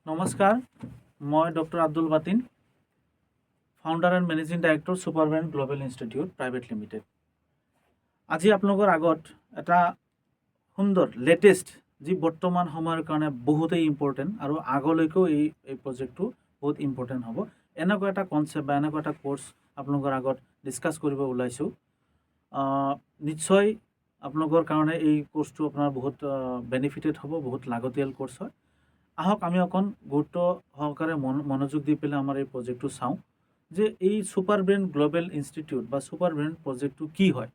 নমস্কাৰ, মই doctor Abdul Batin, founder and managing director Superbrain Global Institute Private Limited. আজি আপোনালোকৰ আগত এটা সুন্দৰ লেটেষ্ট যি বৰ্তমান সময়ৰ কাৰণে বহুতেই ইম্পৰ্টেণ্ট আৰু আগলৈকেও এই প্ৰজেক্টটো বহুত ইম্পৰ্টেণ্ট হ'ব, এনেকুৱা এটা কনচেপ্ট বা এনেকুৱা এটা কোৰ্চ আপোনালোকৰ আগত ডিছকাছ কৰিব ওলাইছোঁ। নিশ্চয় আপোনালোকৰ কাৰণে এই কোৰ্চটো আপোনাৰ বহুত বেনিফিটেড হ'ব, বহুত লাগতিয়াল কোৰ্চ হয়। আহক আমি অকণ গুৰুত্ব সহকাৰে মনোযোগ দি পেলাই আমাৰ এই প্ৰজেক্টটো চাওঁ যে এই ছুপাৰব্ৰেইন গ্লোবেল ইনষ্টিটিউট বা ছুপাৰব্ৰেইন প্ৰজেক্টটো কি হয়।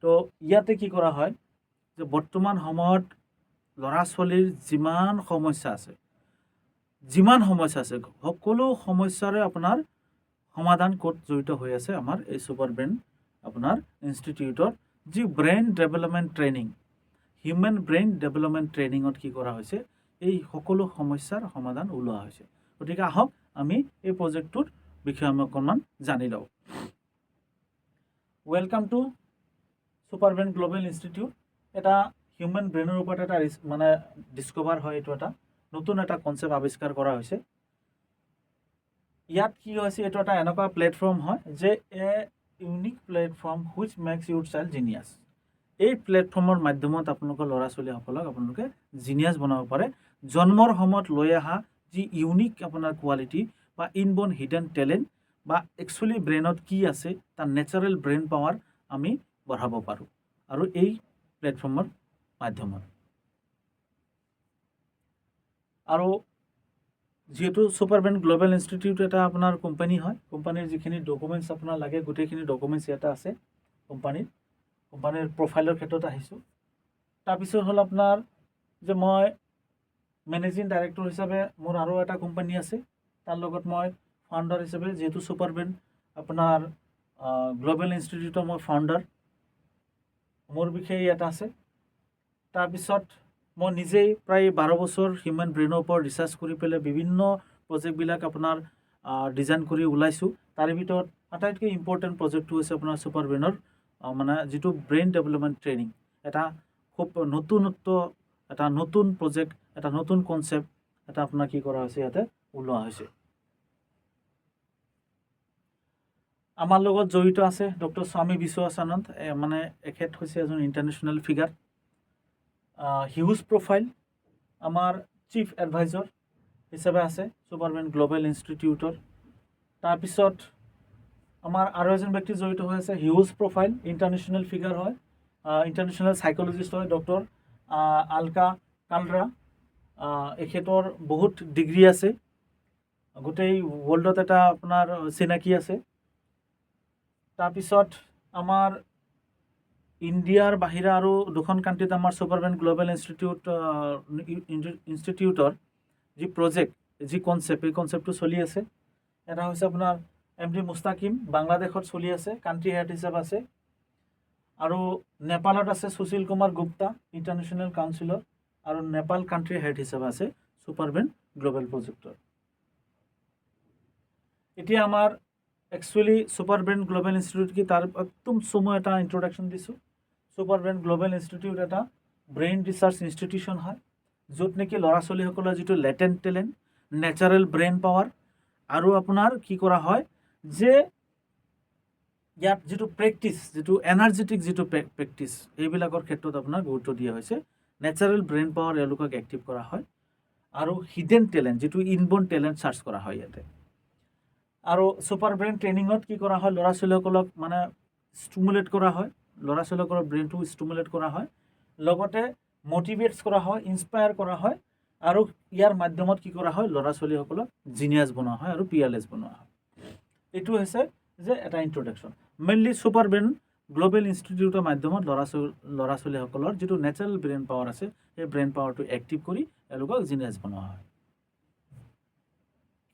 তো ইয়াতে কি কৰা হয় যে বৰ্তমান সময়ত ল'ৰা ছোৱালীৰ যিমান সমস্যা আছে সকলো সমস্যাৰে আপোনাৰ সমাধান ক'ত জড়িত হৈ আছে আমাৰ এই ছুপাৰব্ৰেইন আপোনাৰ ইনষ্টিটিউটৰ যি brain development training, human brain development ট্ৰেইনিঙত কি কৰা হৈছে, এই সকলো সমস্যাৰ সমাধান ওলোৱা হৈছে। গতিকে আহক আমি এই প্ৰজেক্টটোৰ বিষয়ে আমি অকণমান জানি লওঁ। Welcome to Superbrain Global Institute. এটা হিউমেন ব্ৰেইনৰ ওপৰত এটা ডিস্কভাৰ হয়, এইটো এটা নতুন এটা কনচেপ্ট আৱিষ্কাৰ কৰা হৈছে। ইয়াত কি হৈছে, এইটো এটা এনেকুৱা প্লেটফৰ্ম হয় যে unique platform which makes your child genius. এই প্লেটফৰ্মৰ মাধ্যমত আপোনালোকৰ ল'ৰা ছোৱালীসকলক আপোনালোকে জিনিয়াছ বনাব পাৰে। জন্মৰ সময়ত লৈ অহা যি ইউনিক আপোনাৰ কোৱালিটি বা ইনবৰ্ন হিডেন টেলেণ্ট বা একচুৱেলি ব্ৰেইনত কি আছে তাৰ নেচাৰেল ব্ৰেইন পাৱাৰ আমি বঢ়াব পাৰোঁ আৰু এই প্লেটফৰ্মৰ মাধ্যমত। আৰু যিহেতু ছুপাৰব্ৰেইন গ্লোবেল ইনষ্টিটিউট এটা আপোনাৰ কোম্পানী হয়, কোম্পানীৰ যিখিনি ডকুমেণ্টছ আপোনাৰ লাগে গোটেইখিনি ডকুমেণ্টছ ইয়াতে আছে। কোম্পানীৰ প্ৰফাইলৰ ক্ষেত্ৰত আহিছোঁ। তাৰপিছত হ'ল আপোনাৰ যে মই মেনেজিং ডাইৰেক্টৰ হিচাপে মোৰ আৰু এটা কোম্পানী আছে, তাৰ লগত মই ফাউণ্ডাৰ হিচাপে, যিহেতু ছুপাৰব্ৰেইন আপোনাৰ গ্লোবেল ইনষ্টিটিউটৰ মই ফাউণ্ডাৰ, মোৰ বিষয়ে ইয়াত আছে। তাৰপিছত মই নিজেই প্ৰায় 12 বছৰ হিউমেন ব্ৰেইনৰ ওপৰত ৰিচাৰ্চ কৰি পেলাই বিভিন্ন প্ৰজেক্টবিলাক আপোনাৰ ডিজাইন কৰি ওলাইছোঁ। তাৰে ভিতৰত আটাইতকৈ ইম্পৰ্টেণ্ট প্ৰজেক্টটো হৈছে আপোনাৰ ছুপাৰব্ৰেইনৰ মানে যিটো ব্ৰেইন ডেভেলপমেণ্ট ট্ৰেইনিং। এটা খুব এটা নতুন প্ৰজেক্ট, এটা নতুন কনচেপ্ট এটা আপোনাৰ কি কৰা হৈছে, ইয়াতে ওলোৱা হৈছে। আমাৰ লগত জড়িত আছে ডক্টৰ স্বামী বিশ্বাসানন্দ, মানে এখেত হৈছে এজন ইণ্টাৰনেশ্যনেল ফিগাৰ। হিউজ প্ৰফাইল, আমাৰ চিফ এডভাইজৰ হিচাপে আছে ছুপাৰব্ৰেইন গ্লোবেল ইনষ্টিটিউটৰ। তাৰপিছত আমাৰ আৰু এজন ব্যক্তি জড়িত হৈ আছে, হিউজ প্ৰফাইল, ইণ্টাৰনেশ্যনেল ফিগাৰ হয়, ইণ্টাৰনেশ্যনেল চাইক'লজিষ্ট হয়, ডক্টৰ আলকা কালৰা। এখেতৰ বহুত ডিগ্ৰী আছে, গোটেই ৱৰ্ল্ডত এটা আপোনাৰ চিনাকি আছে। তাৰপিছত আমাৰ ইণ্ডিয়াৰ বাহিৰা আৰু দুখন কাণ্ট্ৰিত আমাৰ ছুপাৰব্ৰেইন গ্লোবেল ইনষ্টিটিউটৰ যি প্ৰজেক্ট, যি কনচেপ্ট, এই কনচেপ্টটো চলি আছে। এটা হৈছে আপোনাৰ MD মুস্তাকিম, বাংলাদেশত চলি আছে, কাণ্ট্ৰি হেড হিচাপে আছে। আৰু নেপালত আছে সুশীল কুমাৰ গুপ্তা, ইণ্টাৰনেশ্যনেল কাউন্সিলৰ, আৰু নেপাল কাণ্ট্ৰি হেড হিচাপে আছে ছুপাৰব্ৰেইন গ্লোবেল প্ৰজেক্টৰ। এতিয়া আমাৰ একচুৱেলি ছুপাৰব্ৰেইন গ্লোবেল ইনষ্টিটিউট কি, তাৰ একদম চমু এটা ইন্ট্ৰডাকশ্যন দিছোঁ। ছুপাৰব্ৰেইন গ্লোবেল ইনষ্টিটিউট এটা ব্ৰেইন ৰিচাৰ্চ ইনষ্টিটিউশ্যন হয়, য'ত নেকি ল'ৰা ছোৱালীসকলৰ যিটো latent talent, natural brain power, আৰু আপোনাৰ কি কৰা হয় যে ইয়াত যিটো প্ৰেক্টিছ, যিটো এনাৰ্জেটিক যিটো প্ৰেক্টিছ, এইবিলাকৰ ক্ষেত্ৰত আপোনাৰ গুৰুত্ব দিয়া হৈছে। নেচাৰেল ব্ৰেইন পাৱাৰ এওঁলোকক এক্টিভ কৰা হয়, আৰু হিডেন টেলেণ্ট, যিটো ইনবৰ্ন টেলেণ্ট চাৰ্চ কৰা হয় ইয়াতে। আৰু ছুপাৰব্ৰেইন ট্ৰেইনিঙত কি কৰা হয়, ল'ৰা ছোৱালীসকলক মানে ষ্টিমুলেট কৰা হয়, ল'ৰা ছোৱালীসকলৰ ব্ৰেইনটো ষ্টিমুলেট কৰা হয়, লগতে মটিভেটছ কৰা হয়, ইনস্পায়াৰ কৰা হয়, আৰু ইয়াৰ মাধ্যমত কি কৰা হয়, ল'ৰা ছোৱালীসকলক জিনিয়াছ বনোৱা হয় আৰু পিয়াৰলেছ বনোৱা হয়। এইটো হৈছে যে এটা ইন্ট্ৰডাকশ্যন। মেইনলি ছুপাৰব্ৰেইন গ্লোবেল ইনষ্টিটিউটৰ মাধ্যমত ল'ৰা ছোৱালীসকলৰ যিটো নেচাৰেল ব্ৰেইন পাৱাৰ আছে, সেই ব্ৰেইন পাৱাৰটো এক্টিভ কৰি এওঁলোকক জিনিয়াছ বনোৱা হয়।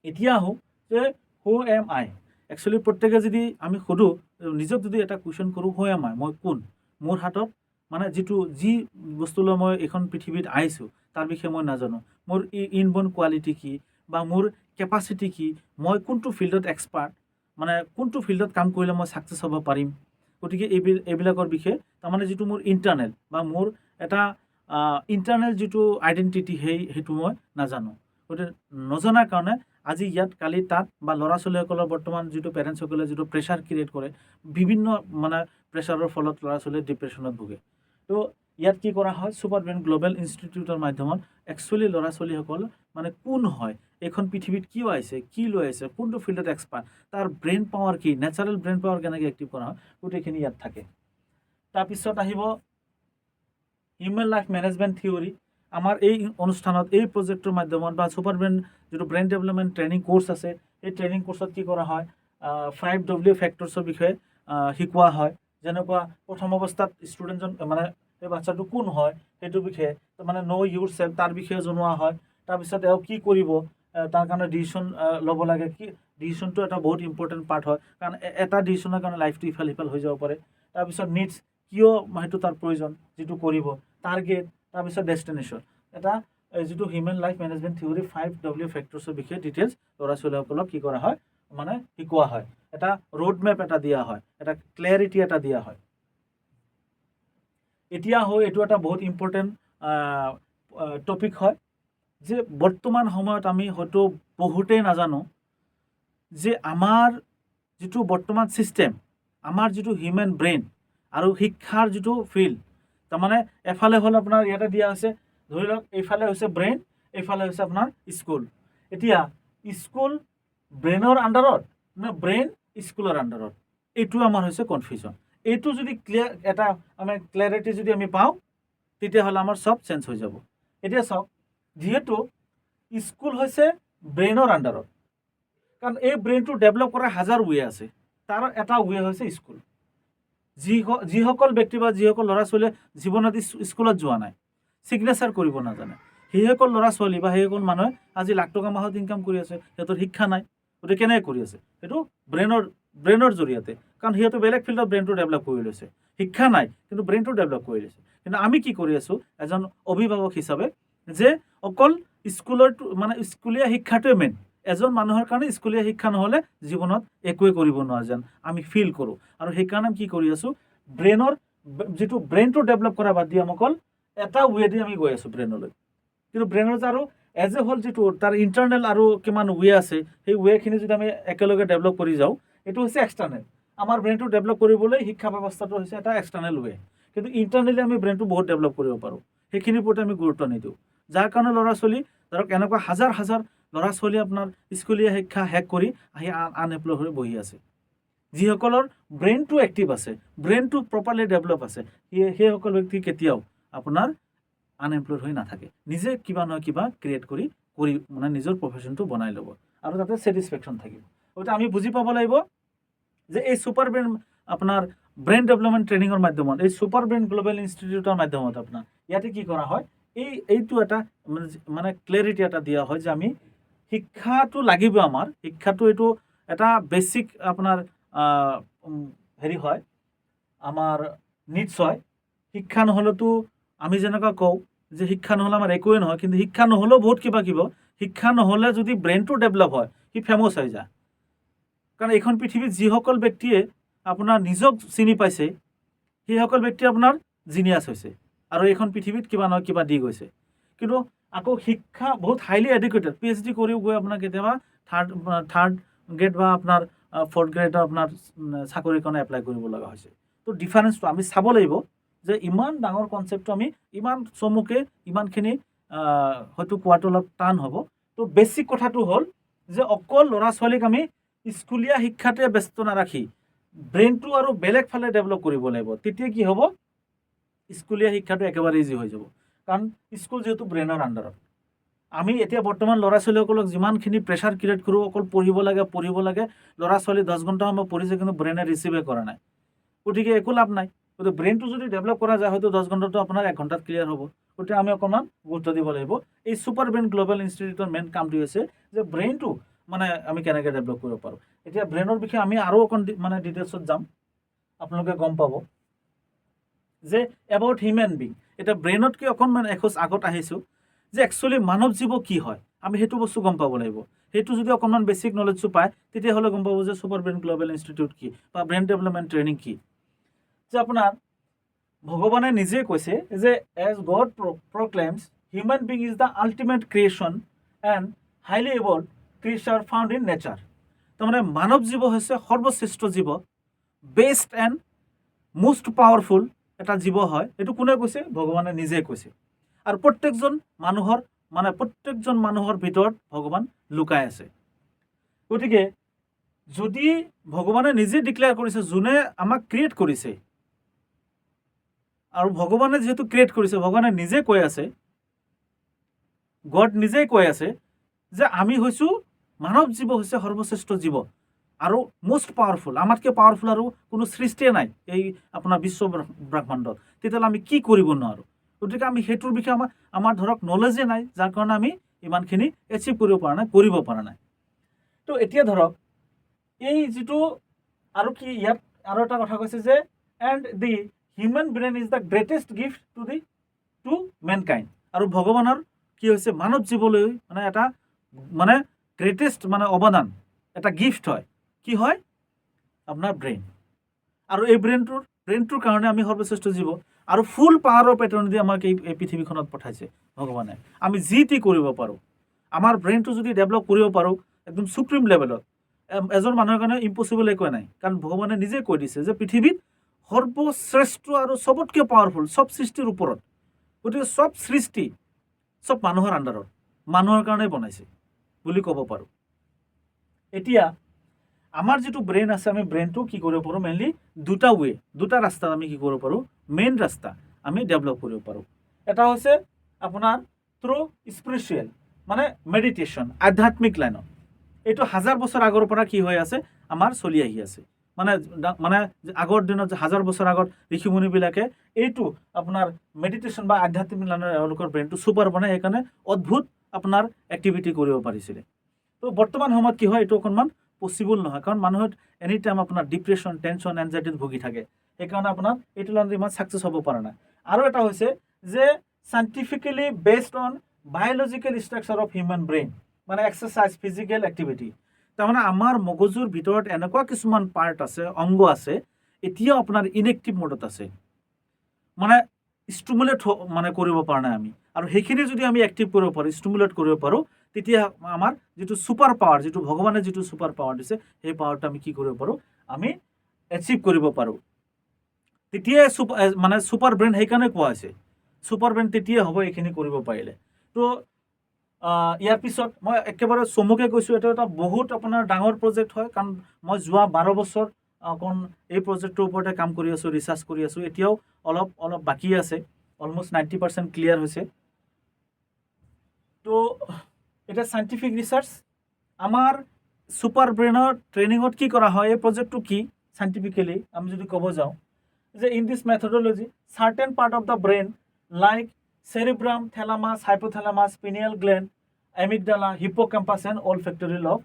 এতিয়া আহোঁ যে হু এম আই। একচুৱেলি প্ৰত্যেকে যদি আমি সোধোঁ, নিজক যদি এটা কুৱেশ্যন কৰোঁ, হু এম আই, মই কোন, মোৰ হাতত মানে যি বস্তুলৈ মই এইখন পৃথিৱীত আহিছোঁ তাৰ বিষয়ে মই নাজানো, মোৰ ইনবৰ্ন কোৱালিটি কি, বা মোৰ কেপাচিটি কি, মই কোনটো ফিল্ডত এক্সপাৰ্ট, মানে কোনটো ফিল্ডত কাম কৰিলে মই ছাকচেছ হ'ব পাৰিম। গতিকে এইবিলাকৰ বিষয়ে তাৰমানে যিটো মোৰ ইণ্টাৰনেল বা মোৰ এটা ইণ্টাৰনেল যিটো আইডেণ্টিটি, সেইটো মই নাজানো। গতিকে নজনাৰ কাৰণে আজি ইয়াত কালি তাত বা ল'ৰা ছোৱালীসকলৰ বৰ্তমান যিটো পেৰেণ্টছসকলে যিটো প্ৰেছাৰ ক্ৰিয়েট কৰে, বিভিন্ন মানে প্ৰেছাৰৰ ফলত ল'ৰা ছোৱালীয়ে ডিপ্ৰেশ্যনত ভোগে। তো ইয়াত কি কৰা হয়, ছুপাৰ ব্ৰেইন গ্ল'বেল ইনষ্টিটিউটৰ মাধ্যমত একচুৱেলি ল'ৰা ছোৱালীসকল মানে কোন হয়, এইখন পৃথিৱীত কিয় আহিছে, কি লৈ আহিছে, কোনটো ফিল্ডত এক্সপাৰ্ট, তাৰ ব্ৰেইন পাৱাৰ কি, নেচাৰেল ব্ৰেইন পাৱাৰ কেনেকৈ এক্টিভ কৰা হয়, গোটেইখিনি ইয়াত থাকে। তাৰপিছত আহিব হিউমেন লাইফ মেনেজমেণ্ট থিয়ৰী। আমাৰ এই অনুষ্ঠানত এই প্ৰজেক্টৰ মাধ্যমত বা ছুপাৰ ব্ৰেইন যিটো ব্ৰেইন ডেভেলপমেণ্ট ট্ৰেইনিং কোৰ্চ আছে, এই ট্ৰেইনিং কোৰ্চত কি কৰা হয়, 5W ফেক্টৰ্ছৰ বিষয়ে শিকোৱা হয়। যেনেকুৱা প্ৰথম অৱস্থাত ষ্টুডেণ্টজন মানে এই বাচ্চাটো কোন হয় সেইটোৰ বিষয়ে মানে ন' ইউৰ চেল্ফ তাৰ বিষয়ে জনোৱা হয়। তাৰপিছত এওঁ কি কৰিব, তাৰ কাৰণে ডিচিশ্যন ল'ব লাগে, কি ডিচিশ্যনটো এটা বহুত ইম্পৰ্টেণ্ট পাৰ্ট হয়, কাৰণ এটা ডিচিশ্যনৰ কাৰণে লাইফটো ইফাল সিফাল হৈ যাব পাৰে। তাৰপিছত নিডছ, কিয় সেইটো তাৰ প্ৰয়োজন, যিটো কৰিব, টাৰ্গেট, তাৰপিছত ডেষ্টিনেশ্যন। এটা যিটো human life management theory 5W ফেক্টৰ্ছৰ বিষয়ে ডিটেইলছ ল'ৰা ছোৱালীসকলক কি কৰা হয়, মানে শিকোৱা হয়। এটা ৰোড মেপ এটা দিয়া হয়, এটা ক্লেৰিটি এটা দিয়া হয়। এতিয়া এইটো এটা বহুত ইম্পৰ্টেণ্ট টপিক হয়, যে বৰ্তমান সময়ত আমি হয়তো বহুতেই নাজানো যে আমাৰ যিটো বৰ্তমান ছিষ্টেম, আমাৰ যিটো হিউমেন ব্ৰেইন আৰু শিক্ষাৰ যিটো ফিল্ড, তাৰমানে এফালে হ'ল আপোনাৰ ইয়াতে দিয়া হৈছে, ধৰি লওক এইফালে হৈছে ব্ৰেইন, এইফালে হৈছে আপোনাৰ স্কুল। এতিয়া স্কুল ব্ৰেইনৰ আণ্ডাৰত নে ব্ৰেইন স্কুলৰ আণ্ডাৰত, এইটো আমাৰ হৈছে কনফিউজন। এইটো যদি এটা আমি ক্লেৰিটি যদি আমি পাওঁ, তেতিয়াহ'লে আমাৰ চব চেঞ্জ হৈ যাব। এতিয়া চাওক, যিহেতু স্কুল হৈছে ব্ৰেইনৰ আণ্ডাৰত, কাৰণ এই ব্ৰেইনটো ডেভেলপ কৰাৰ হাজাৰ ৱে আছে, তাৰ এটা ৱে হৈছে স্কুল। যিসকল ব্যক্তি বা যিসকল ল'ৰা ছোৱালীয়ে জীৱনত স্কুলত যোৱা নাই, ছিগনেচাৰ কৰিব নাজানে, সেইসকল ল'ৰা ছোৱালী বা সেইসকল মানুহে আজি লাখ টকা মাহত ইনকাম কৰি আছে, সিহঁতৰ শিক্ষা নাই। গতিকে কেনেকৈ কৰি আছে, সেইটো ব্ৰেইনৰ জৰিয়তে, কাৰণ সিহঁতে বেলেগ ফিল্ডত ব্ৰেইনটো ডেভেলপ কৰি লৈছে। শিক্ষা নাই কিন্তু ব্ৰেইনটো ডেভেলপ কৰি লৈছে। কিন্তু আমি কি কৰি আছোঁ এজন অভিভাৱক হিচাপে, যে অকল স্কুলৰ মানে স্কুলীয়া শিক্ষাটোৱে মেইন। এজন মানুহৰ কাৰণে স্কুলীয়া শিক্ষা নহ'লে জীৱনত একোৱে কৰিব নোৱাৰে যেন আমি ফিল কৰোঁ। আৰু সেইকাৰণে কি কৰি আছোঁ, ব্ৰেইনৰ যিটো ব্ৰেইনটো ডেভেলপ কৰা বাদ দি অকল এটা ৱেদি আমি গৈ আছোঁ ব্ৰেইনলৈ। কিন্তু ব্ৰেইনৰ আৰু এজ এ হ'ল যিটো তাৰ ইণ্টাৰনেল আৰু কিমান ৱে আছে, সেই ৱেখিনি যদি আমি একেলগে ডেভেলপ কৰি যাওঁ, এইটো হৈছে এক্সটাৰ্নেল। আমাৰ ব্ৰেইনটো ডেভেলপ কৰিবলৈ শিক্ষা ব্যৱস্থাটো হৈছে এটা এক্সটাৰ্নেল ৱে। কিন্তু ইণ্টাৰনেলি আমি ব্ৰেইনটো বহুত ডেভেলপ কৰিব পাৰোঁ, সেইখিনিৰ প্ৰতি আমি গুৰুত্ব নিদিওঁ। যাৰ কাৰণে ল'ৰা ছোৱালী ধৰক এনেকুৱা হাজাৰ হাজাৰ ল'ৰা ছোৱালী আপোনাৰ স্কুলীয়া শিক্ষা শেষ কৰি আহি আনএমপ্লয়ড হৈ বহি আছে। যিসকলৰ ব্ৰেইনটো এক্টিভ আছে, ব্ৰেইনটো প্ৰপাৰলি ডেভেলপ আছে, সেইসকল ব্যক্তি কেতিয়াও আপোনাৰ আনএমপ্লয়ড হৈ নাথাকে। নিজে কিবা নহয় কিবা ক্ৰিয়েট কৰি মানে নিজৰ প্ৰফেশ্যনটো বনাই ল'ব আৰু তাতে ছেটিছফেকশ্যন থাকিব। গতিকে আমি বুজি পাব লাগিব যে এই ছুপাৰ ব্ৰেইন আপোনাৰ ব্ৰেইন ডেভেলপমেণ্ট ট্ৰেইনিঙৰ মাধ্যমত, এই ছুপাৰ ব্ৰেইন গ্ল'বেল ইনষ্টিটিউটৰ মাধ্যমত আপোনাৰ ইয়াতে কি কৰা হয়, এইটো এটা মানে ক্লেৰিটি এটা দিয়া হয় যে আমি শিক্ষাটো লাগিব। আমাৰ শিক্ষাটো এইটো এটা বেছিক আপোনাৰ হেৰি হয়, আমাৰ নিডছ হয়। শিক্ষা নহ'লেতো আমি যেনেকুৱা কওঁ যে শিক্ষা নহ'লে আমাৰ একোৱে নহয়, কিন্তু শিক্ষা নহ'লেও বহুত কিবা কিবা। শিক্ষা নহ'লে যদি ব্ৰেইনটো ডেভেলপ হয়, সি ফেমাছ হৈ যায়। কাৰণ এইখন পৃথিৱীত যিসকল ব্যক্তিয়ে আপোনাৰ নিজক চিনি পাইছে, সেইসকল ব্যক্তি আপোনাৰ জিনিয়াছ হৈছে আৰু এইখন পৃথিৱীত কিবা নহয় কিবা দি গৈছে। কিন্তু আকৌ শিক্ষা বহুত হাইলি এডুকেটেড, PhD কৰিও গৈ আপোনাৰ কেতিয়াবা থাৰ্ড গ্ৰেড বা আপোনাৰ 4th গ্ৰেডৰ আপোনাৰ চাকৰিৰ কাৰণে এপ্লাই কৰিব লগা হৈছে। তো ডিফাৰেঞ্চটো আমি চাব লাগিব যে ইমান ডাঙৰ কনচেপ্টটো আমি ইমান চমুকে ইমানখিনি হয়তো কোৱাটো অলপ টান হ'ব। তো বেছিক কথাটো হ'ল যে অকল ল'ৰা ছোৱালীক আমি স্কুলীয়া শিক্ষাতে ব্যস্ত নাৰাখি ব্ৰেইনটো আৰু বেলেগ ফালে ডেভেলপ কৰিব লাগিব। তেতিয়া কি হ'ব, স্কুলীয়া শিক্ষাটো একেবাৰে ইজি হৈ যাব। কাৰণ স্কুল যিহেতু ব্ৰেইনৰ আণ্ডাৰত, আমি এতিয়া বৰ্তমান ল'ৰা ছোৱালীসকলক যিমানখিনি প্ৰেছাৰ ক্ৰিয়েট কৰোঁ, অকল পঢ়িব লাগে, ল'ৰা ছোৱালী 10 ঘণ্টা সময় পঢ়িছে কিন্তু ব্ৰেইনে ৰিচিভে কৰা নাই, গতিকে একো লাভ নাই। গতিকে ব্ৰেইনটো যদি ডেভেলপ কৰা যায়, হয়তো 10 ঘণ্টাটো আপোনাৰ 1 ঘণ্টাত ক্লিয়াৰ হ'ব। গতিকে আমি অকণমান গুৰুত্ব দিব লাগিব। এই ছুপাৰ ব্ৰেইন গ্ল'বেল ইনষ্টিটিউটৰ মেইন কামটো হৈছে যে ব্ৰেইনটো মানে আমি কেনেকৈ ডেভেলপ কৰিব পাৰোঁ। এতিয়া ব্ৰেইনৰ বিষয়ে আমি আৰু অকণ মানে ডিটেইলছত যাম, আপোনালোকে গম পাব যে এবাউট হিউমেন বিং। এতিয়া ব্ৰেইনতকৈ অকণমান এখোজ আগত আহিছোঁ যে একচুৱেলি মানৱ জীৱ কি হয়, আমি সেইটো বস্তু গম পাব লাগিব। সেইটো যদি অকণমান বেছিক নলেজটো পায়, তেতিয়াহ'লে গম পাব যে ছুপাৰ ব্ৰেইন গ্ল'বেল ইনষ্টিটিউট কি বা ব্ৰেইন ডেভেলপমেণ্ট ট্ৰেইনিং কি। যে আপোনাৰ ভগৱানে নিজেই কৈছে যে as God proclaims human being is the ultimate creation and highly evolved creature found in nature. তাৰমানে মানৱ জীৱ হৈছে সৰ্বশ্ৰেষ্ঠ জীৱ, বেষ্ট এণ্ড মোষ্ট পাৱাৰফুল এটা জীৱ হয়। এইটো কোনে কৈছে? ভগৱানে নিজে কৈছে। আৰু প্ৰত্যেকজন মানুহৰ ভিতৰত ভগৱান লুকাই আছে। গতিকে যদি ভগৱানে নিজে ডিক্লেয়াৰ কৰিছে, যোনে আমাক ক্ৰিয়েট কৰিছে, আৰু ভগৱানে যিহেতু ক্ৰিয়েট কৰিছে, ভগৱানে নিজে কৈ আছে, গড নিজেই কৈ আছে যে আমি হৈছোঁ, মানৱ জীৱ হৈছে সৰ্বশ্ৰেষ্ঠ জীৱ আৰু মোষ্ট পাৱাৰফুল। আমাতকৈ পাৱাৰফুল আৰু কোনো সৃষ্টিয়ে নাই এই আপোনাৰ বিশ্ব ব্ৰহ্মাণ্ডত। তেতিয়াহ'লে আমি কি কৰিব নোৱাৰোঁ? গতিকে আমি সেইটোৰ বিষয়ে আমাৰ ধৰক নলেজে নাই, যাৰ কাৰণে আমি ইমানখিনি এচিভ কৰিব পৰা নাই। তো এতিয়া ধৰক এই যিটো আৰু কি ইয়াত আৰু এটা কথা কৈছে যে and the human brain is the greatest gift to mankind. আৰু ভগৱানৰ কি হৈছে, মানৱ জীৱলৈ এটা গ্ৰেটেষ্ট অৱদান, এটা গিফ্ট হয়। কি হয়? আপোনাৰ ব্ৰেইন। আৰু এই ব্ৰেইনটোৰ কাৰণে আমি সৰ্বশ্ৰেষ্ঠ জীৱ, আৰু ফুল পাৱাৰৰ পেটাৰ্ণ দি আমাক এই পৃথিৱীখনত পঠাইছে ভগৱানে। আমি যি টি কৰিব পাৰোঁ। আমাৰ ব্ৰেইনটো যদি ডেভেলপ কৰিব পাৰোঁ একদম সুপ্ৰিম লেভেলত, এজন মানুহৰ কাৰণে ইম্পচিবল একোৱে নাই। কাৰণ ভগৱানে নিজে কৈ দিছে যে পৃথিৱীত সৰ্বশ্ৰেষ্ঠ আৰু চবতকৈ পাৱাৰফুল চব সৃষ্টিৰ ওপৰত। গতিকে চব সৃষ্টি চব মানুহৰ আণ্ডাৰত, মানুহৰ কাৰণেই বনাইছে বুলি ক'ব পাৰোঁ। এতিয়া আমাৰ যিটো ব্ৰেইন আছে, আমি ব্ৰেইনটো কি কৰিব পাৰোঁ? মেইনলি দুটা ৰাস্তাত আমি কি কৰিব পাৰোঁ? মেইন ৰাস্তা আমি ডেভেলপ কৰিব পাৰোঁ। এটা হৈছে আপোনাৰ থ্ৰু স্পিৰিচুৱেল, মেডিটেশ্যন, আধ্যাত্মিক লাইনত। এইটো 1000 বছৰ আগৰ পৰা কি হৈ আছে? আমাৰ চলি আহি আছে। আগৰ দিনত যে 1000 বছৰ আগত ঋষিমুনিবিলাকে এইটো আপোনাৰ মেডিটেশ্যন বা আধ্যাত্মিক লাইনৰ এওঁলোকৰ ব্ৰেইনটো ছুপাৰ বনাই, সেইকাৰণে অদ্ভুত আপোনাৰ এক্টিভিটি কৰিব পাৰিছিলে। তো বৰ্তমান সময়ত কি হয়? এইটো অকণমান পচিবল নহয়, কাৰণ মানুহে এনি টাইম আপোনাৰ ডিপ্ৰেশ্যন, টেনশ্যন, এনজাইটিত ভুগি থাকে। সেইকাৰণে আপোনাৰ এইটো লাইনত ইমান ছাকচেছ হ'ব পৰা নাই। আৰু এটা হৈছে যে scientifically based on biological structure of human brain, exercise, physical activity. তাৰমানে আমাৰ মগজুৰ ভিতৰত এনেকুৱা কিছুমান পাৰ্ট আছে, অংগ আছে, এতিয়াও আপোনাৰ ইনএক্টিভ মোডত আছে, ষ্টিমুলেট কৰিব পৰা নাই আমি। আৰু সেইখিনি যদি আমি এক্টিভ কৰিব পাৰোঁ, ষ্টিমুলেট কৰিব পাৰোঁ, তেতিয়া আমাৰ যিটো ছুপাৰ পাৱাৰ, যিটো ভগৱানে যিটো ছুপাৰ পাৱাৰ দিছে, সেই পাৱাৰটো আমি কি কৰিব পাৰোঁ? আমি এচিভ কৰিব পাৰোঁ। তেতিয়াই ছুপাৰ ব্ৰেইন সেইকাৰণে কোৱা হৈছে। ছুপাৰ ব্ৰেইন তেতিয়াই হ'ব এইখিনি কৰিব পাৰিলে। তো ইয়াৰ পিছত মই একেবাৰে চমুকে কৈছোঁ, এইটো এটা বহুত আপোনাৰ ডাঙৰ প্ৰজেক্ট হয়, কাৰণ মই যোৱা 12 বছৰ এই প্ৰজেক্টটোৰ ওপৰতে কাম কৰি আছোঁ, ৰিচাৰ্চ কৰি আছোঁ। এতিয়াও অলপ বাকী আছে, অলমষ্ট 90% ক্লিয়াৰ হৈছে। তো এটা চাইণ্টিফিক ৰিচাৰ্চ আমাৰ ছুপাৰ ব্ৰেইনৰ ট্ৰেইনিঙত কি কৰা হয়? এই প্ৰজেক্টটো কি চাইণ্টিফিকেলি আমি যদি ক'ব যাওঁ, যে in this methodology certain part of the brain like cerebrum, thalamus, hypothalamus, pineal gland, amygdala, hippocampus and olfactory lobe,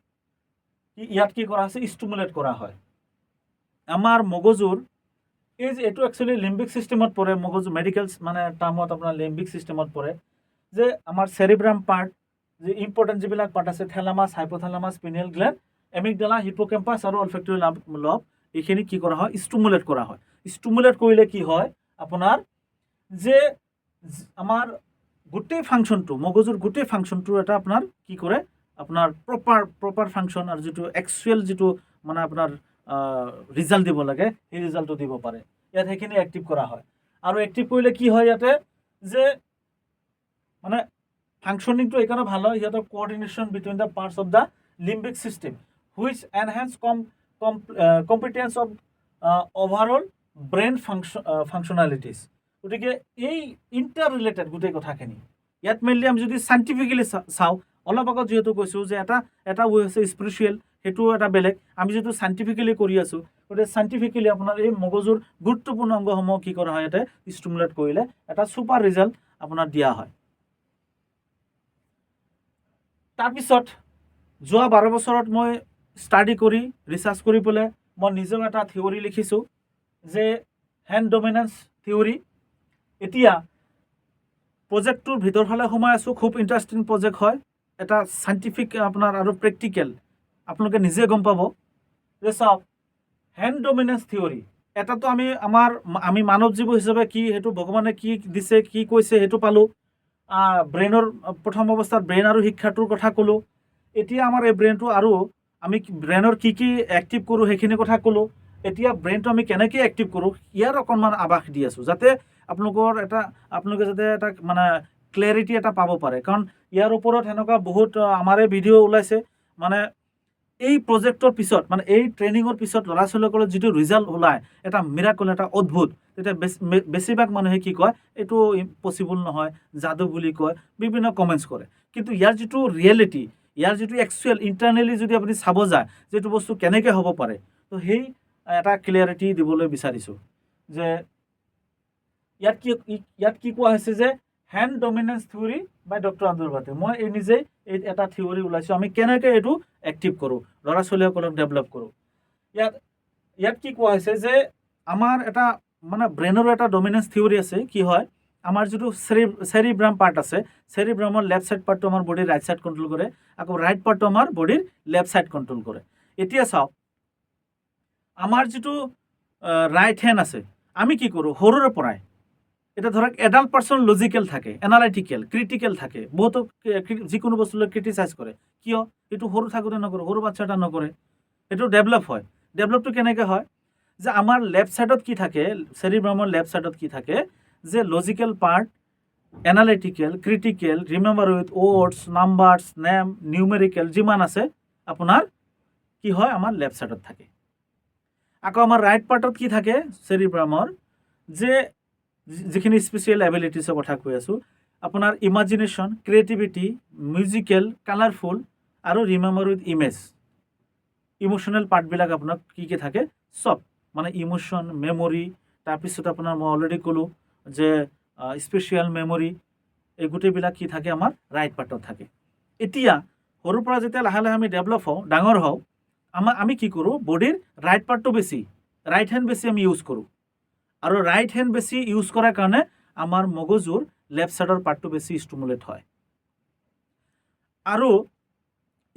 ইয়াত কি কৰা হৈছে? ষ্টিমুলেট কৰা হয়। আমাৰ মগজুৰ এইটো একচুৱেলি লিম্বিক ছিষ্টেমত পৰে। মগজু মেডিকেল টাৰ্মত আপোনাৰ লিম্বিক ছিষ্টেমত পৰে। যে আমাৰ চেৰিব্ৰাম পাৰ্ট, যে ইম্পৰ্টেণ্ট যিবিলাক পাৰ্ট আছে, thalamus, hypothalamus, pineal gland, amygdala, হিপোকেম্পাছ আৰু অলফেক্টৰী লব, এইখিনি কি কৰা হয়? ষ্টিমুলেট কৰা হয়। ষ্টিমুলেট কৰিলে কি হয়? আপোনাৰ যে আমাৰ গোটেই ফাংচনটো, মগজুৰ গোটেই ফাংচনটো এটা আপোনাৰ কি কৰে? আপোনাৰ প্ৰপাৰ ফাংচন, আৰু যিটো একচুৱেল যিটো আপোনাৰ ৰিজাল্ট দিব লাগে, সেই ৰিজাল্টটো দিব পাৰে। ইয়াত সেইখিনি এক্টিভ কৰা হয়। আৰু এক্টিভ কৰিলে কি হয়? ইয়াতে যে ফাংচনিংটো এইকাৰণে ভাল হয়, সিহঁতৰ coordination between the parts of the limbic system which enhance competence of overall brain functionalities. গতিকে এই ইণ্টাৰ ৰিলেটেড গোটেই কথাখিনি। ইয়াত মেইনলি আমি যদি চাইণ্টিফিকেলি চাওঁ, অলপ আগত যিহেতু কৈছোঁ যে এটা ৱে হৈছে স্পিৰিচুৱেল, সেইটো এটা বেলেগ। আমি যিটো চাইণ্টিফিকেলি কৰি আছোঁ, গতিকে চাইণ্টিফিকেলি আপোনাৰ এই মগজুৰ গুৰুত্বপূৰ্ণ অংগসমূহ কি কৰা হয়? ইয়াতে ষ্টিমুলেট কৰিলে এটা ছুপাৰ ৰিজাল্ট আপোনাৰ দিয়া হয়। তাৰপিছত যোৱা 12 বছৰত মই ষ্টাডি কৰি, ৰিচাৰ্চ কৰি পেলাই মই নিজেও এটা থিয়ৰী লিখিছোঁ, যে হেণ্ড ডমিনেন্স থিয়ৰী। এতিয়া প্ৰজেক্টটোৰ ভিতৰ ফালে সোমাই আছোঁ। খুব ইণ্টাৰেষ্টিং প্ৰজেক্ট হয়, এটা চাইণ্টিফিক আপোনাৰ আৰু প্ৰেক্টিকেল। আপোনালোকে নিজে গম পাব যে চাওক, হেণ্ড ডমিনেন্স থিয়ৰী এটাতো আমি মানৱ জীৱ হিচাপে কি, সেইটো ভগৱানে কি দিছে, কি কৈছে, সেইটো পালোঁ। ব্ৰেইনৰ প্ৰথম অৱস্থাত ব্ৰেইন আৰু শিক্ষাটোৰ কথা ক'লোঁ। এতিয়া আমাৰ এই ব্ৰেইনটো আৰু আমি ব্ৰেইনৰ কি এক্টিভ কৰোঁ সেইখিনি কথা ক'লোঁ। এতিয়া ব্ৰেইনটো আমি কেনেকৈ এক্টিভ কৰোঁ ইয়াৰ অকণমান আভাস দি আছোঁ, যাতে আপোনালোকে যাতে এটা মানে ক্লেৰিটি এটা পাব পাৰে। কাৰণ ইয়াৰ ওপৰত সেনেকুৱা বহুত আমাৰে ভিডিঅ' ওলাইছে। মানে এই প্ৰজেক্টৰ পিছত মানে এই ট্ৰেইনিঙৰ পিছত ল'ৰা ছোৱালীসকলৰ যিটো ৰিজাল্ট ওলায়, এটা মিৰাকল, এটা অদ্ভুত, তেতিয়া বেছিভাগ মানুহে কি কয়, এইটো পচিবল নহয়, যাদু বুলি কয়, বিভিন্ন কমেণ্টছ কৰে। কিন্তু ইয়াৰ যিটো ৰিয়েলিটি, ইয়াৰ যিটো একচুৱেল ইণ্টাৰনেলি যদি আপুনি চাব যায় যে এইটো বস্তু কেনেকৈ হ'ব পাৰে, তো সেই এটা ক্লিয়াৰিটি দিবলৈ বিচাৰিছোঁ। যে ইয়াত কি কোৱা হৈছে যে হেণ্ড ডমিনেন্স থিয়ৰী বাই ডক্টৰ আব্দুল বাটে। মই নিজেই এটা থিয়ৰী ওলাইছোঁ, আমি কেনেকৈ এইটো এক্টিভ কৰোঁ, ল'ৰা ছোৱালীসকলক ডেভেলপ কৰোঁ। ইয়াত কি কোৱা হৈছে যে আমাৰ এটা মানে ব্ৰেইনৰো এটা ডমিনেন্স থিয়ৰী আছে। কি হয়, আমাৰ যিটো চেৰিব্ৰাম পাৰ্ট আছে, চেৰিব্ৰামৰ লেফ্ট ছাইড পাৰ্টটো আমাৰ বডিৰ ৰাইট ছাইড কণ্ট্ৰল কৰে, আকৌ ৰাইট পাৰ্টটো আমাৰ বডিৰ লেফ্ট ছাইড কণ্ট্ৰল কৰে। এতিয়া চাওক, আমাৰ যিটো ৰাইট হেণ্ড আছে, আমি কি কৰোঁ সৰুৰে পৰাই, এতিয়া ধৰক এডাল্ট পাৰ্চন লজিকেল থাকে, এনালাইটিকেল, ক্ৰিটিকেল থাকে, বহুতো যিকোনো বস্তুলৈ ক্ৰিটিচাইজ কৰে। কিয়? এইটো সৰু থাকোঁতে নকৰে, সৰু বাচ্ছা এটা নকৰে, এইটো ডেভেলপ হয়। ডেভেলপটো কেনেকৈ হয়, যে আমাৰ লেফ্ট ছাইডত কি থাকে, চেৰিব্ৰামৰ লেফ্ট ছাইডত কি থাকে, যে logical part, analytical, critical, remember with words, numbers, name, numerical যিমান আছে আপোনাৰ কি হয় আমাৰ লেফ্ট ছাইডত থাকে। আকৌ আমাৰ ৰাইট পাৰ্টত কি থাকে চেৰিব্ৰামৰ, যে যিখিনি স্পেচিয়েল এবিলিটিছৰ কথা কৈ আছোঁ, আপোনাৰ ইমাজিনেশ্যন, ক্ৰিয়েটিভিটি, মিউজিকেল, কালাৰফুল আৰু ৰিমেম্বাৰ উইথ ইমেজ, ইম'চনেল পাৰ্টবিলাক আপোনাৰ কি থাকে, চব মানে ইম'চন, মেমৰি, তাৰপিছত আপোনাৰ মই অলৰেডি ক'লোঁ যে স্পেচিয়েল মেমৰি, এই গোটেইবিলাক কি থাকে আমাৰ ৰাইট পাৰ্টত থাকে। এতিয়া সৰুৰ পৰা যেতিয়া লাহে লাহে আমি ডেভেলপ হওঁ, ডাঙৰ হওঁ, আমি কি কৰোঁ, বডিৰ ৰাইট পাৰ্টটো বেছি, ৰাইট হেণ্ড বেছি আমি ইউজ কৰোঁ। আৰু ৰাইট হেণ্ড বেছি ইউজ কৰাৰ কাৰণে আমাৰ মগজুৰ লেফ্ট ছাইডৰ পাৰ্টটো বেছি ষ্টিমুলেট হয়। আৰু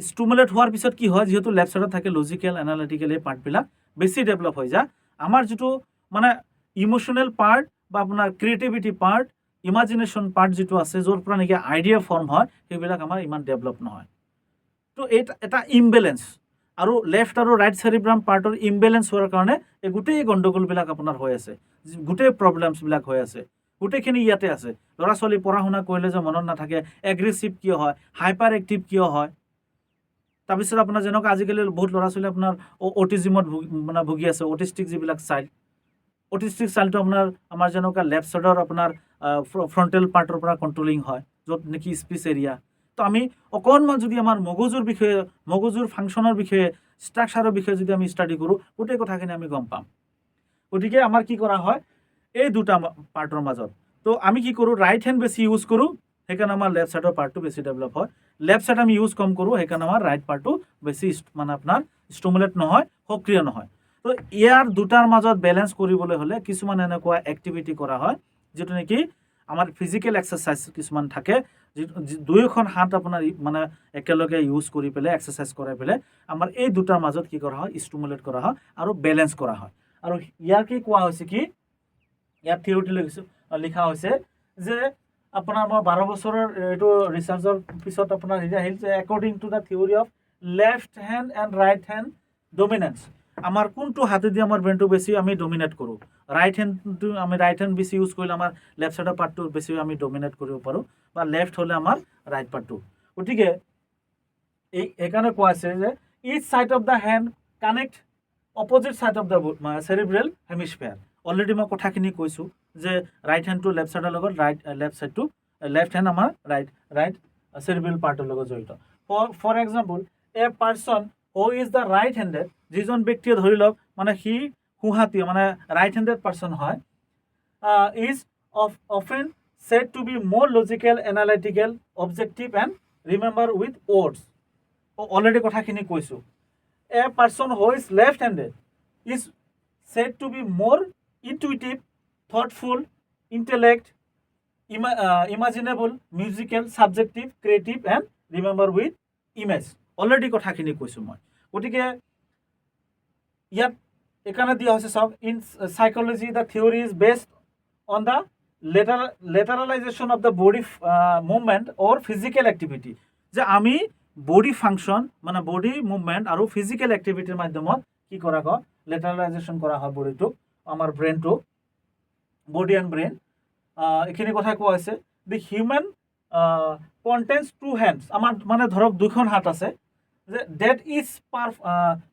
ষ্টিমুলেট হোৱাৰ পিছত কি হয়, যিহেতু লেফ্ট ছাইডত থাকে লজিকেল, এনালিটিকেল, এই পাৰ্টবিলাক বেছি ডেভেলপ হৈ যায়। আমাৰ যিটো মানে ইম'চনেল পাৰ্ট বা আপোনাৰ ক্ৰিয়েটিভিটি পাৰ্ট, ইমাজিনেশ্যন পাৰ্ট যিটো আছে, য'ৰ পৰা নেকি আইডিয়া ফৰ্ম হয়, সেইবিলাক আমাৰ ইমান ডেভেলপ নহয়। তো এটা ইমবেলেঞ্চ, আৰু লেফ্ট আৰু ৰাইট চেৰিব্ৰাম পাৰ্টৰ ইমবেলেঞ্চ হোৱাৰ কাৰণে এই গোটেই গণ্ডগোলবিলাক আপোনাৰ হৈ আছে, গোটেই প্ৰব্লেমছবিলাক হৈ আছে, গোটেইখিনি ইয়াতে আছে। ল'ৰা ছোৱালী পঢ়া শুনা কৰিলে যে মনত নাথাকে, এগ্ৰেছিভ কিয় হয়, হাইপাৰ এক্টিভ কিয় হয়। তাৰপিছত আপোনাৰ যেনেকুৱা আজিকালি বহুত ল'ৰা ছোৱালী আপোনাৰ অটিজিমত মানে ভুগি আছে, অটিষ্টিক যিবিলাক চাইল্ড, অটিষ্টিক চাইল্ডটো আমাৰ যেনেকুৱা লেফ্ট ছাইডৰ আপোনাৰ ফ্ৰণ্টেল পাৰ্টৰ পৰা কণ্ট্ৰলিং হয়, য'ত নেকি স্পীচ এৰিয়া। তো আমি অকণমান যদি আমাৰ মগজুৰ বিষয়ে, মগজুৰ ফাংচনৰ বিষয়ে, ষ্ট্ৰাকচাৰৰ বিষয়ে যদি আমি ষ্টাডি কৰোঁ, গোটেই কথাখিনি আমি গম পাম। গতিকে আমাৰ কি কৰা হয়, এই দুটা পাৰ্টৰ মাজত, তো আমি কি কৰোঁ, ৰাইট হেণ্ড বেছি ইউজ কৰোঁ, সেইকাৰণে আমাৰ লেফ্ট ছাইডৰ পাৰ্টটো বেছি ডেভেলপ হয়। লেফ্ট ছাইড আমি ইউজ কম কৰোঁ, সেইকাৰণে আমাৰ ৰাইট পাৰ্টটো বেছি মানে আপোনাৰ ষ্টিমুলেট নহয়, সক্ৰিয় নহয়। তো ইয়াৰ দুটাৰ মাজত বেলেঞ্চ কৰিবলৈ হ'লে কিছুমান এনেকুৱা এক্টিভিটি কৰা হয়, যিটো নেকি আমাৰ ফিজিকেল এক্সাৰচাইজ কিছুমান থাকে, দুয়োখন হাত আপোনাৰ মানে একেলগে ইউজ কৰি পেলাই এক্সাৰচাইজ কৰাই পেলাই আমাৰ এই দুটাৰ মাজত কি কৰা হয়, ষ্টিমুলেট কৰা হয় আৰু বেলেঞ্চ কৰা হয়। আৰু ইয়াৰ কি কোৱা হৈছে, কি ইয়াৰ থিয়ৰিটি লিখা হৈছে যে আপোনাৰ মই 12 বছৰৰ এইটো ৰিচাৰ্চৰ পিছত আপোনাৰ আহিল যে according to the theory of left hand and right hand dominance, আমাৰ কোনটো হাতেদি আমাৰ ব্ৰেইনটো বেছি আমি ডমিনেট কৰোঁ। ৰাইট হেণ্ডটো আমি ৰাইট হেণ্ড বেছি ইউজ কৰিলে আমাৰ লেফ্ট ছাইডৰ পাৰ্টটো বেছি আমি ডমিনেট কৰিব পাৰোঁ, বা লেফ্ট হ'লে আমাৰ ৰাইট পাৰ্টটো। গতিকে সেইকাৰণে কোৱা আছে যে each side of the hand connect opposite side of the cerebral hemisphere. Already মই কথাখিনি কৈছোঁ যে ৰাইট হেণ্ডটো লেফ্ট ছাইডৰ লগত, লেফ্ট হেণ্ড আমাৰ ৰাইট চেৰিব্ৰেল পাৰ্টৰ লগত জড়িত। For example, a person who is the right handed, যিজন ব্যক্তিয়ে ধৰি লওক মানে সি সোঁহাতী মানে ৰাইট হেণ্ডেড পাৰ্চন হয়, is often said to be more logical, analytical, objective and remember with words. Already কথাখিনি কৈছোঁ। A person who is left-handed is said to be more intuitive, thoughtful, intellect, imaginable, musical, subjective, creative and remember with image. Already কথাখিনি কৈছোঁ মই। গতিকে ইয়াত এখানে দিয়া হৈছে চাওক, in psychology the theory is based on the lateralization of the body movement or physical activity, যে আমি বডি ফাংচন মানে বডি মুভমেণ্ট আৰু ফিজিকেল এক্টিভিটিৰ মাধ্যমত কি কৰা হয় লেটাৰেলাইজেশ্যন কৰা হয় বডিটোক আমাৰ ব্ৰেইনটো বডি এণ্ড ব্ৰেইন এইখিনি কথাই কোৱা হৈছে the human contains two hands আমাৰ মানে ধৰক দুখন হাত আছে যে that is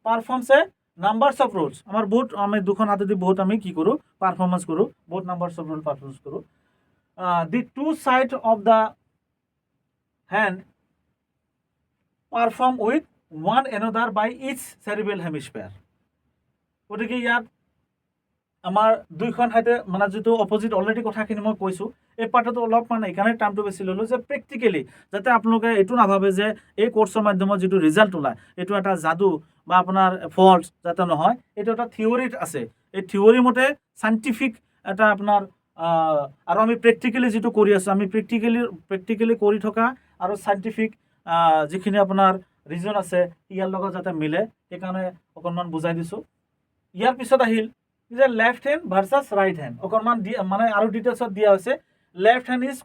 performs a numbers of roles আমাৰ বহুত আমি দুখন হাতেদি বহুত আমি কি কৰোঁ পাৰফৰ্মেঞ্চ কৰোঁ বহুত নাম্বাৰছ অফ ৰোল পাৰফৰ্মেঞ্চ কৰোঁ the two side of the hand perform with one another by each cerebral hemisphere গতিকে ইয়াত আমাৰ দুইখন হাতে মানে যিটো অপজিট অলৰেডি কথাখিনি মই কৈছোঁ এই পাৰ্টটো অলপ মানে এইকাৰণে টাইমটো বেছি ল'লোঁ যে প্ৰেক্টিকেলি যাতে আপোনালোকে এইটো নাভাবে যে এই কোৰ্চৰ মাধ্যমত যিটো ৰিজাল্ট ওলায় এইটো এটা যাদু বা আপোনাৰ ফল্ছ যাতে নহয় এইটো এটা থিয়ৰিত আছে এই থিয়ৰি মতে চাইণ্টিফিক এটা আপোনাৰ আৰু আমি প্ৰেক্টিকেলি যিটো কৰি আছোঁ আমি প্ৰেক্টিকেলি কৰি থকা আৰু চাইণ্টিফিক যিখিনি আপোনাৰ ৰিজন আছে ইয়াৰ লগত যাতে মিলে সেইকাৰণে অকণমান বুজাই দিছোঁ ইয়াৰ পিছত আহিল যে left hand versus right hand অকণমান মানে আৰু ডিটেইলছত দিয়া হৈছে left hand is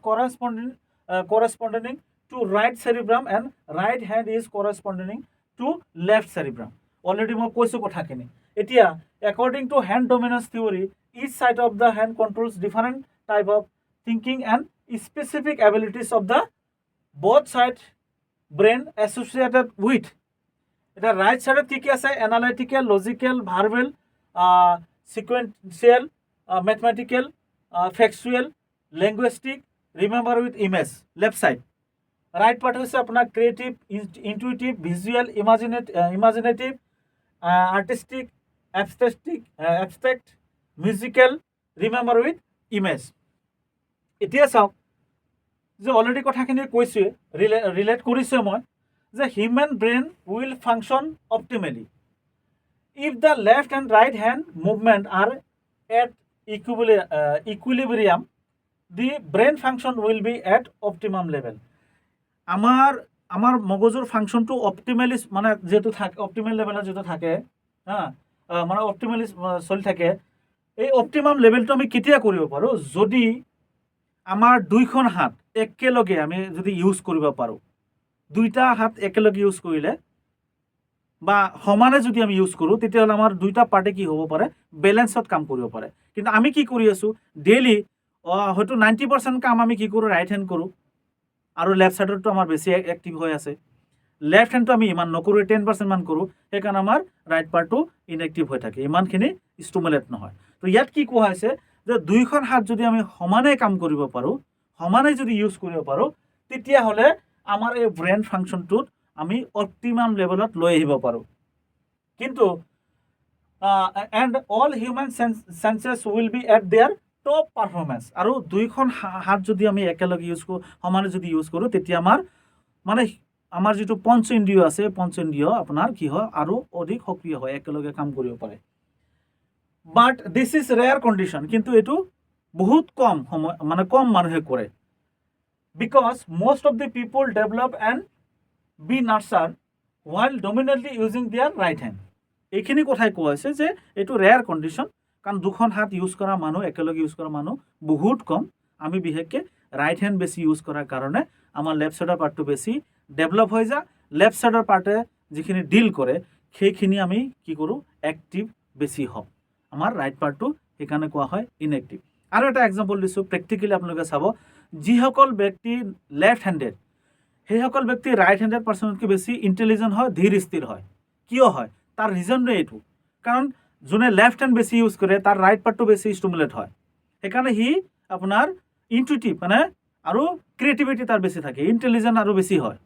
corresponding to right cerebrum and right hand is corresponding to left cerebrum already মই কৈছোঁ কথাখিনি এতিয়া according to hand dominance theory each side of the hand controls different type of thinking and specific abilities of the both side brain associated with এটা right সাইডত কি কি আছে analytical logical verbal sequential mathematical factual linguistic remember with image left side right part হচ্ছে আপনার creative intuitive visual imaginative artistic abstract musical remember with image এতিয়া চাওক যে অলৰেডি কথাখিনি কৈছোঁৱে ৰিলেট কৰিছোঁ মই যে human brain will function optimally if the left and right hand movement are at equilibrium the brain function will be at optimum level আমাৰ মগজুৰ ফাংচনটো অপটিমেলি মানে যিহেতু থাকে অপটিমেল লেভেলত যিটো থাকে মানে অপটিমেলি চলি থাকে এই অপটিমাম লেভেলটো আমি কেতিয়া কৰিব পাৰোঁ যদি আমাৰ দুইখন হাত একেলগে আমি যদি ইউজ কৰিব পাৰোঁ দুইটা হাত একেলগে ইউজ কৰিলে বা সমানে যদি আমি ইউজ কৰোঁ তেতিয়াহ'লে আমাৰ দুইটা পাৰ্টে কি হ'ব পাৰে বেলেঞ্চত কাম কৰিব পাৰে কিন্তু আমি কি কৰি আছোঁ ডেইলি হয়তো 90% কাম আমি কি কৰোঁ ৰাইট হেণ্ড কৰোঁ আৰু লেফ্ট ছাইডতো আমাৰ বেছি এক্টিভ হৈ আছে লেফ্ট হেণ্ডটো আমি ইমান নকৰোঁ 10% মান কৰোঁ সেইকাৰণে আমাৰ ৰাইট পাৰ্টটো ইনএক্টিভ হৈ থাকে ইমানখিনি ষ্টিমুলেট নহয় তো ইয়াত কি কোৱা হৈছে যে দুইখন হাত যদি আমি সমানে কাম কৰিব পাৰোঁ সমানে যদি ইউজ কৰিব পাৰোঁ তেতিয়াহ'লে আমাৰ এই ব্ৰেইন ফাংচনটোত আমি অপটিমাম লেভেলত লৈ আহিব পাৰোঁ কিন্তু and all human senses will be at their top performance আৰু দুইখন হাত যদি আমি একেলগে ইউজ কৰোঁ সমানে যদি ইউজ কৰোঁ তেতিয়া মানে আমাৰ যিটো পঞ্চ ইন্দ্ৰিয় আছে পঞ্চ ইন্দ্ৰিয় আপোনাৰ কি হয় আৰু অধিক সক্ৰিয় হয় একেলগে কাম কৰিব পাৰে বাট দিছ ইজ ৰেয়াৰ কণ্ডিশ্যন কিন্তু এইটো বহুত কম সময় মানে কম মানুহে কৰে because most of the people develop and be nurtured while dominantly using their right hand এইখিনি কথাই কোৱা হৈছে যে এইটো ৰেয়াৰ কণ্ডিশ্যন কাৰণ দুখন হাত ইউজ কৰা মানুহ একেলগে ইউজ কৰা মানুহ বহুত কম আমি বিশেষকৈ ৰাইট হেণ্ড বেছি ইউজ কৰাৰ কাৰণে আমাৰ লেফ্ট ছাইডৰ পাৰ্টটো বেছি ডেভেলপ হৈ যায় লেফ্ট ছাইডৰ পাৰ্টে যিখিনি ডিল কৰে সেইখিনি আমি কি কৰোঁ এক্টিভ বেছি হওক আমাৰ ৰাইট পাৰ্টটো সেইকাৰণে কোৱা হয় ইনএক্টিভ আৰু এটা এক্সাম্পল দিছোঁ প্ৰেক্টিকেলি আপোনালোকে চাব যিসকল ব্যক্তি লেফ্ট হেণ্ডেড সেইসকল ব্যক্তি ৰাইট হেণ্ডেড পাৰ্চনতকৈ বেছি ইণ্টেলিজেণ্ট হয় ধীৰ স্থিৰ হয় কিয় হয় তাৰ ৰিজনটো এইটো কাৰণ যোনে লেফ্ট হেণ্ড বেছি ইউজ কৰে তাৰ ৰাইট পাৰ্টটো বেছি ষ্টিমুলেট হয় সেইকাৰণে সি আপোনাৰ ইনটুইটিভ মানে আৰু ক্ৰিয়েটিভিটি তাৰ বেছি থাকে ইণ্টেলিজেণ্ট আৰু বেছি হয়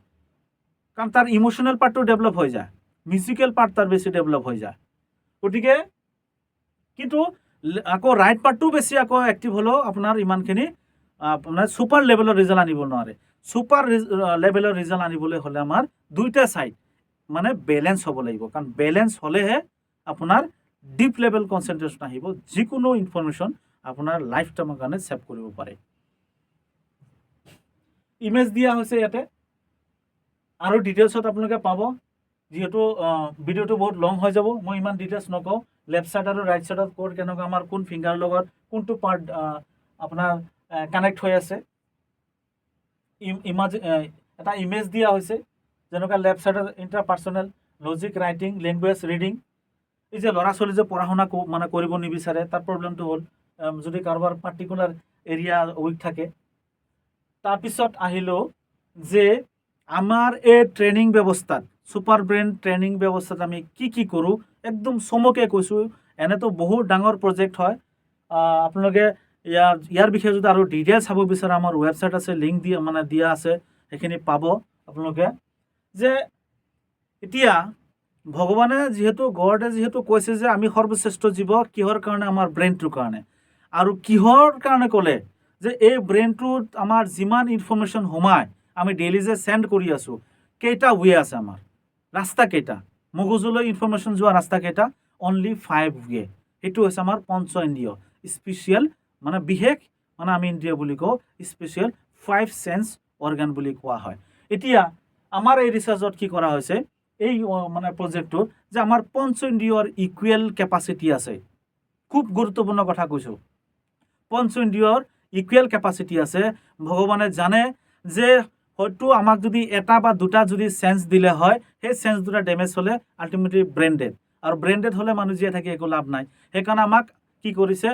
কাৰণ তাৰ ইম'চনেল পাৰ্টটো ডেভেলপ হৈ যায় মিউজিকেল পাৰ্ট তাৰ বেছি ডেভেলপ হৈ যায় গতিকে কিন্তু আকৌ ৰাইট পাৰ্টটো বেছি আকৌ এক্টিভ হ'লেও আপোনাৰ ইমানখিনি আপোনাৰ ছুপাৰ লেভেলৰ ৰিজাল্ট আনিব নোৱাৰে ছুপাৰ লেভেলৰ ৰিজাল্ট আনিবলৈ হ'লে আমাৰ দুইটা ছাইড মানে বেলেঞ্চ হ'ব লাগিব কাৰণ বেলেঞ্চ হ'লেহে আপোনাৰ ডিপ লেভেল কনচেনট্ৰেশ্যন আহিব যিকোনো ইনফৰমেশ্যন আপোনাৰ লাইফ টাইমৰ কাৰণে ছেভ কৰিব পাৰে ইমেজ দিয়া হৈছে ইয়াতে আৰু ডিটেইলছত আপোনালোকে পাব যিহেতু ভিডিঅ'টো বহুত লং হৈ যাব মই ইমান ডিটেইলছ নকওঁ লেফ্ট ছাইড আৰু ৰাইট ছাইডত ক'ত কেনেকুৱা আমাৰ কোন ফিংগাৰৰ লগত কোনটো পাৰ্ট আপোনাৰ কানেক্ট হৈ আছে এটা ইমেজ দিয়া হৈছে যেনেকুৱা লেফ্ট ছাইডত interpersonal, logic, writing, language, reading. এই যে ল'ৰা ছোৱালী যে পঢ়া শুনা মানে কৰিব নিবিচাৰে, তাৰ প্ৰব্লেমটো হ'ল যদি কাৰোবাৰ পাৰ্টিকুলাৰ এৰিয়া উইক থাকে। তাৰপিছত আহিলোঁ যে আমাৰ এই ট্ৰেইনিং ব্যৱস্থাত, ছুপাৰ ব্ৰেইন ট্ৰেইনিং ব্যৱস্থাত আমি কি কৰোঁ একদম চমুকে কৈছোঁ। এনেতো বহুত ডাঙৰ প্ৰজেক্ট হয়। আপোনালোকে ইয়াৰ বিষয়ে যদি আৰু ডিটেইলছ চাব বিচাৰে, আমাৰ ৱেবছাইট আছে, লিংক দিয়া আছে, সেইখিনি পাব আপোনালোকে। যে এতিয়া ভগৱানে গডে যিহেতু কৈছে যে আমি সৰ্বশ্ৰেষ্ঠ জীৱ, কিহৰ কাৰণে? আমাৰ ব্ৰেইনটোৰ কাৰণে। আৰু কিহৰ কাৰণে ক'লে? যে এই ব্ৰেইনটোত আমাৰ যিমান ইনফৰ্মেশ্যন সোমায়, আমি ডেইলি যে চেণ্ড কৰি আছোঁ, কেইটা ৱে আছে আমাৰ, ৰাস্তা কেইটা, মগজুলৈ ইনফৰ্মেশ্যন যোৱা ৰাস্তা কেইটা? অনলি 5 ৱে। সেইটো হৈছে আমাৰ পঞ্চ ইন্দ্ৰিয়, স্পেচিয়েল বিশেষ আমি ইন্দ্ৰিয় বুলি কওঁ, স্পেচিয়েল 5 সেন্স অৰ্গান বুলি কোৱা হয়। এতিয়া আমাৰ এই ৰিচাৰ্চত কি কৰা হৈছে, এই প্ৰজেক্টটোত, যে আমাৰ পঞ্চ ইন্দ্ৰিয়ৰ ইকুৱেল কেপাচিটি আছে। খুব গুৰুত্বপূৰ্ণ কথা কৈছোঁ, পঞ্চ ইন্দ্ৰিয়ৰ ইকুৱেল কেপাচিটি আছে। ভগৱানে জানে যে হয়তো আমাক যদি এটা বা দুটা যদি সেন্স দিলে হয়, সেই সেন্স দুটা ডেমেজ হ'লে আল্টিমেটলি ব্ৰেইন ডেড, আৰু ব্ৰেইন ডেড হ'লে মানুহ জীয়াই থাকি একো লাভ নাই। সেইকাৰণে আমাক কি কৰিছে,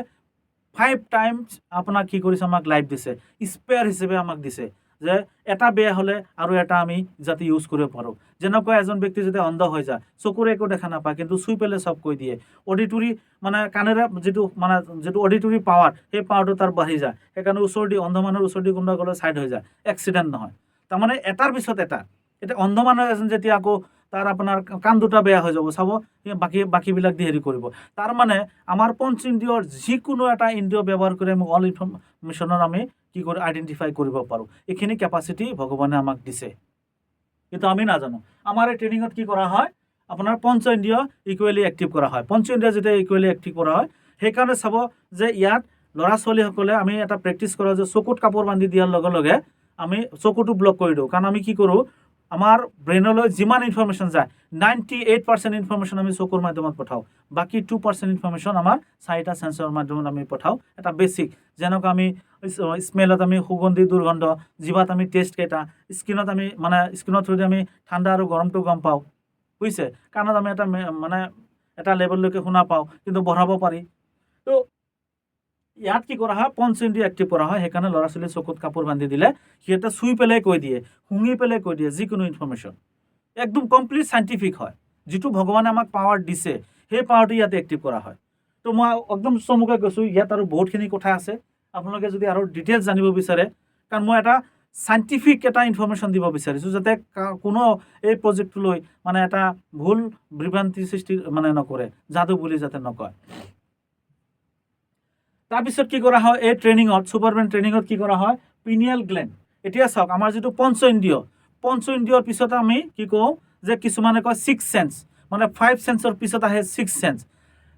5 টাইমছ আপোনাক কি কৰিছে, আমাক লাইফ দিছে, স্পেয়াৰ হিচাপে আমাক দিছে, যে এটা বেয়া হ'লে আৰু এটা আমি যাতে ইউজ কৰিব পাৰোঁ। যেনেকুৱা এজন ব্যক্তি যদি অন্ধ হৈ যায়, চকুৰে একো দেখা নাপায়, কিন্তু চুই পেলাই চব কৈ দিয়ে। অডিটৰী কাণেৰে যিটো অডিটৰী পাৱাৰ, সেই পাৱাৰটো তাৰ বাঢ়ি যায়। সেইকাৰণে অন্ধ মানুহৰ ওচৰদি কোনোবা গ'লে ছাইড হৈ যায়, এক্সিডেণ্ট নহয়। তাৰমানে এটাৰ পিছত এটা। এতিয়া অন্ধ মানুহ এজন যেতিয়া আকৌ তাৰ আপোনাৰ কাণ দুটা বেয়া হৈ যাব, চাব বাকীবিলাক দি হেৰি কৰিব। তাৰমানে আমাৰ পঞ্চ ইন্দ্ৰিয়ৰ যিকোনো এটা ইন্দ্ৰিয় ব্যৱহাৰ কৰি আমি অল ইনফৰ্মেশ্যনৰ আমি কি কৰি আইডেণ্টিফাই কৰিব পাৰোঁ। এইখিনি কেপাচিটি ভগৱানে আমাক দিছে, কিন্তু আমি নাজানো। আমাৰ এই ট্ৰেইনিঙত কি কৰা হয়, আপোনাৰ পঞ্চ ইন্দ্ৰিয় ইকুৱেলি এক্টিভ কৰা হয়। পঞ্চ ইন্দ্ৰিয় যেতিয়া ইকুৱেলি এক্টিভ কৰা হয়, সেইকাৰণে চাব যে ইয়াত ল'ৰা ছোৱালীসকলে আমি এটা প্ৰেক্টিছ কৰোঁ যে চকুত কাপোৰ বান্ধি দিয়াৰ লগে লগে আমি চকুটো ব্লক কৰি দিওঁ। কাৰণ আমি কি কৰোঁ, আমাৰ ব্ৰেইনলৈ যিমান ইনফৰ্মেশ্যন যায়, 98% ইনফৰ্মেশ্যন আমি চকুৰ মাধ্যমত পঠাওঁ। বাকী 2% ইনফৰ্মেশ্যন আমাৰ 4টা সেন্সৰ মাধ্যমত আমি পঠাওঁ। এটা বেছিক, যেনেকুৱা আমি স্মেলত আমি সুগন্ধি দুৰ্গন্ধ, জিভাত আমি টেষ্ট কেইটা, স্কিনত আমি স্কিনৰ থ্ৰুদি আমি ঠাণ্ডা আৰু গৰমটো গম পাওঁ, বুজিছে। কাণত আমি এটা লেভেললৈকে শুনা পাওঁ, কিন্তু বঢ়াব পাৰি। তো ইয়াত কি কৰা হয়, পঞ্চ ইন্দ্ৰিয় এক্টিভ কৰা হয়। সেইকাৰণে ল'ৰা ছোৱালী চকুত কাপোৰ বান্ধি দিলে সিহঁতে চুই পেলাই কৈ দিয়ে, শুঙি পেলাই কৈ দিয়ে যিকোনো ইনফৰ্মেশ্যন। একদম কমপ্লিট চাইণ্টিফিক হয়। যিটো ভগৱানে আমাক পাৱাৰ দিছে, সেই পাৱাৰটো ইয়াতে এক্টিভ কৰা হয়। তো মই একদম চমুকৈ কৈছোঁ, ইয়াত আৰু বহুতখিনি কথা আছে। আপোনালোকে যদি আৰু ডিটেইলছ জানিব বিচাৰে, কাৰণ মই এটা চাইণ্টিফিক এটা ইনফৰ্মেশ্যন দিব বিচাৰিছোঁ, যাতে কোনো এই প্ৰজেক্টটোলৈ এটা ভুল বিভ্ৰান্তি সৃষ্টি নকৰে, যাদু বুলি যাতে নকয়। তাৰপিছত কি কৰা হয়, এই ট্ৰেইনিঙত, ছুপাৰ ব্ৰেইন ট্ৰেইনিঙত কি কৰা হয়, পিনিয়েল গ্লেণ্ড। এতিয়া চাওক, আমাৰ যিটো পঞ্চ ইন্দ্ৰিয়ৰ পিছত আমি কি কওঁ, যে কিছুমানে কয় 6 সেন্স, 5 সেন্সৰ পিছত আহে 6 সেন্স।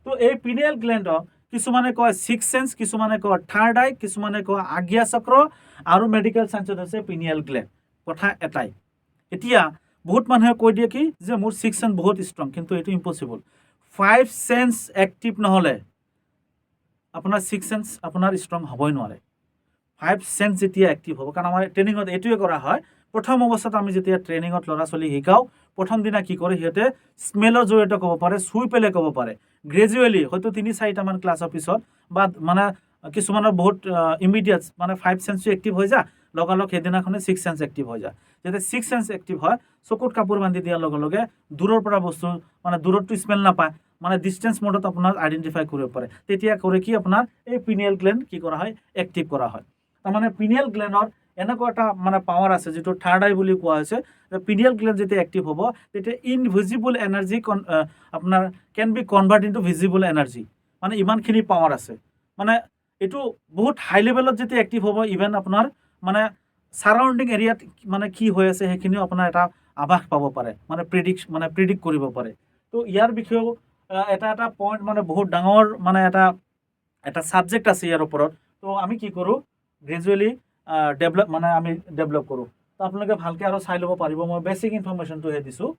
তো এই পিনিয়েল গ্লেণ্ডক কিছুমানে কয় 6 সেন্স, কিছুমানে কয় থাৰ্ড আই, কিছুমানে কয় আজ্ঞা চক্ৰ, আৰু মেডিকেল চাইন্সত হৈছে পিনিয়েল গ্লেণ্ড। কথা এটাই, এতিয়া বহুত মানুহে কৈ দিয়ে কি, যে মোৰ 6 সেন্স বহুত ষ্ট্ৰং, কিন্তু এইটো ইম্পচিবল। 5 সেন্স এক্টিভ নহ'লে আপোনাৰ 6 সেন্স আপোনাৰ ষ্ট্ৰং হ'বই নোৱাৰে। 5 সেন্স যেতিয়া এক্টিভ হ'ব, কাৰণ আমাৰ ট্ৰেইনিঙত এইটোৱে কৰা হয়। প্ৰথম অৱস্থাত আমি যেতিয়া ট্ৰেইনিঙত ল'ৰা ছোৱালী শিকাওঁ, প্ৰথম দিনা কি কৰে, সিহঁতে স্মেলৰ জৰিয়তে ক'ব পাৰে, চুই পেলাই ক'ব পাৰে। গ্ৰেজুৱেলি হয়তো 3-4টামান ক্লাছৰ পিছত, বা কিছুমানৰ বহুত ইমিডিয়েট 5 সেন্সটো এক্টিভ হৈ যায়, লগালগ সেইদিনাখনে 6 সেন্স এক্টিভ হৈ যায়। যেতিয়া 6 সেন্স এক্টিভ হয়, চকুত কাপোৰ বান্ধি দিয়াৰ লগে লগে দূৰৰ পৰা বস্তু দূৰতটো স্মেল নাপায়, ডিষ্টেঞ্চ মোডত আপোনাৰ আইডেণ্টিফাই কৰিব পাৰে। তেতিয়া কৰে কি, আপোনাৰ এই পিনিয়েল গ্লেণ্ড কি কৰা হয়, এক্টিভ কৰা হয়। তাৰমানে পিনিয়েল গ্লেণ্ডৰ এনেকুৱা এটা পাৱাৰ আছে, যিটো থাৰ্ড আই বুলি কোৱা হৈছে। পিনিয়েল গ্লেণ্ড যেতিয়া এক্টিভ হ'ব, তেতিয়া ইনভিজিবল এনাৰ্জি আপোনাৰ can be convert into visible energy. ইমানখিনি পাৱাৰ আছে। এইটো বহুত হাই লেভেলত যেতিয়া এক্টিভ হ'ব, ইভেন আপোনাৰ ছাৰাউণ্ডিং এৰিয়াত কি হৈ আছে সেইখিনিও আপোনাৰ এটা আভাস পাব পাৰে, প্ৰিডিক্ট কৰিব পাৰে। তো ইয়াৰ বিষয়েও এটা পইণ্ট, বহুত ডাঙৰ এটা ছাবজেক্ট আছে ইয়াৰ ওপৰত। তো আমি কি কৰোঁ, গ্ৰেজুৱেলি আমি ডেভেলপ কৰোঁ। তো আপোনালোকে ভালকৈ আৰু চাই ল'ব পাৰিব, মই বেছিক ইনফৰ্মেশ্যনটোহে দিছোঁ।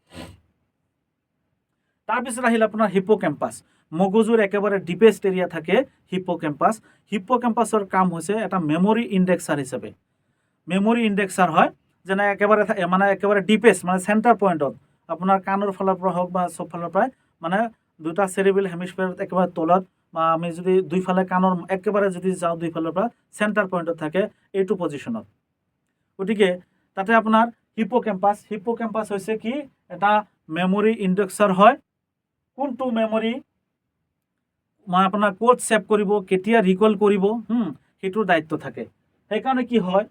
তাৰপিছত আহিল আপোনাৰ হিপোকেম্পাছ। মগজুৰ একেবাৰে ডিপেষ্ট এৰিয়া থাকে হিপোকেম্পাছ। হিপোকেম্পাছৰ কাম হৈছে এটা মেমৰি ইণ্ডেক্সাৰ হিচাপে। মেমৰি ইণ্ডেক্সাৰ হয়, যেনে একেবাৰে ডিপেষ্ট মানে চেণ্টাৰ পইণ্টত আপোনাৰ কাণৰ ফালৰ পৰা হওক বা চব ফালৰ পৰাই মানে দুটা চেৰিবেল হেমিস্ফিয়াৰত একেবাৰে তলত বা আমি যদি দুইফালে কাণৰ একেবাৰে যদি যাওঁ দুইফালৰ পৰা চেণ্টাৰ পইণ্টত থাকে এইটো পজিশ্যনত। গতিকে তাতে আপোনাৰ হিপোকেম্পাছ হৈছে কি এটা মেমৰি ইণ্ডেক্সাৰ হয়। কোনটো মেমৰি মানে আপোনাৰ ক'ত ছেভ কৰিব, কেতিয়া ৰিকল কৰিব, সেইটোৰ দায়িত্ব থাকে। সেইকাৰণে কি হয়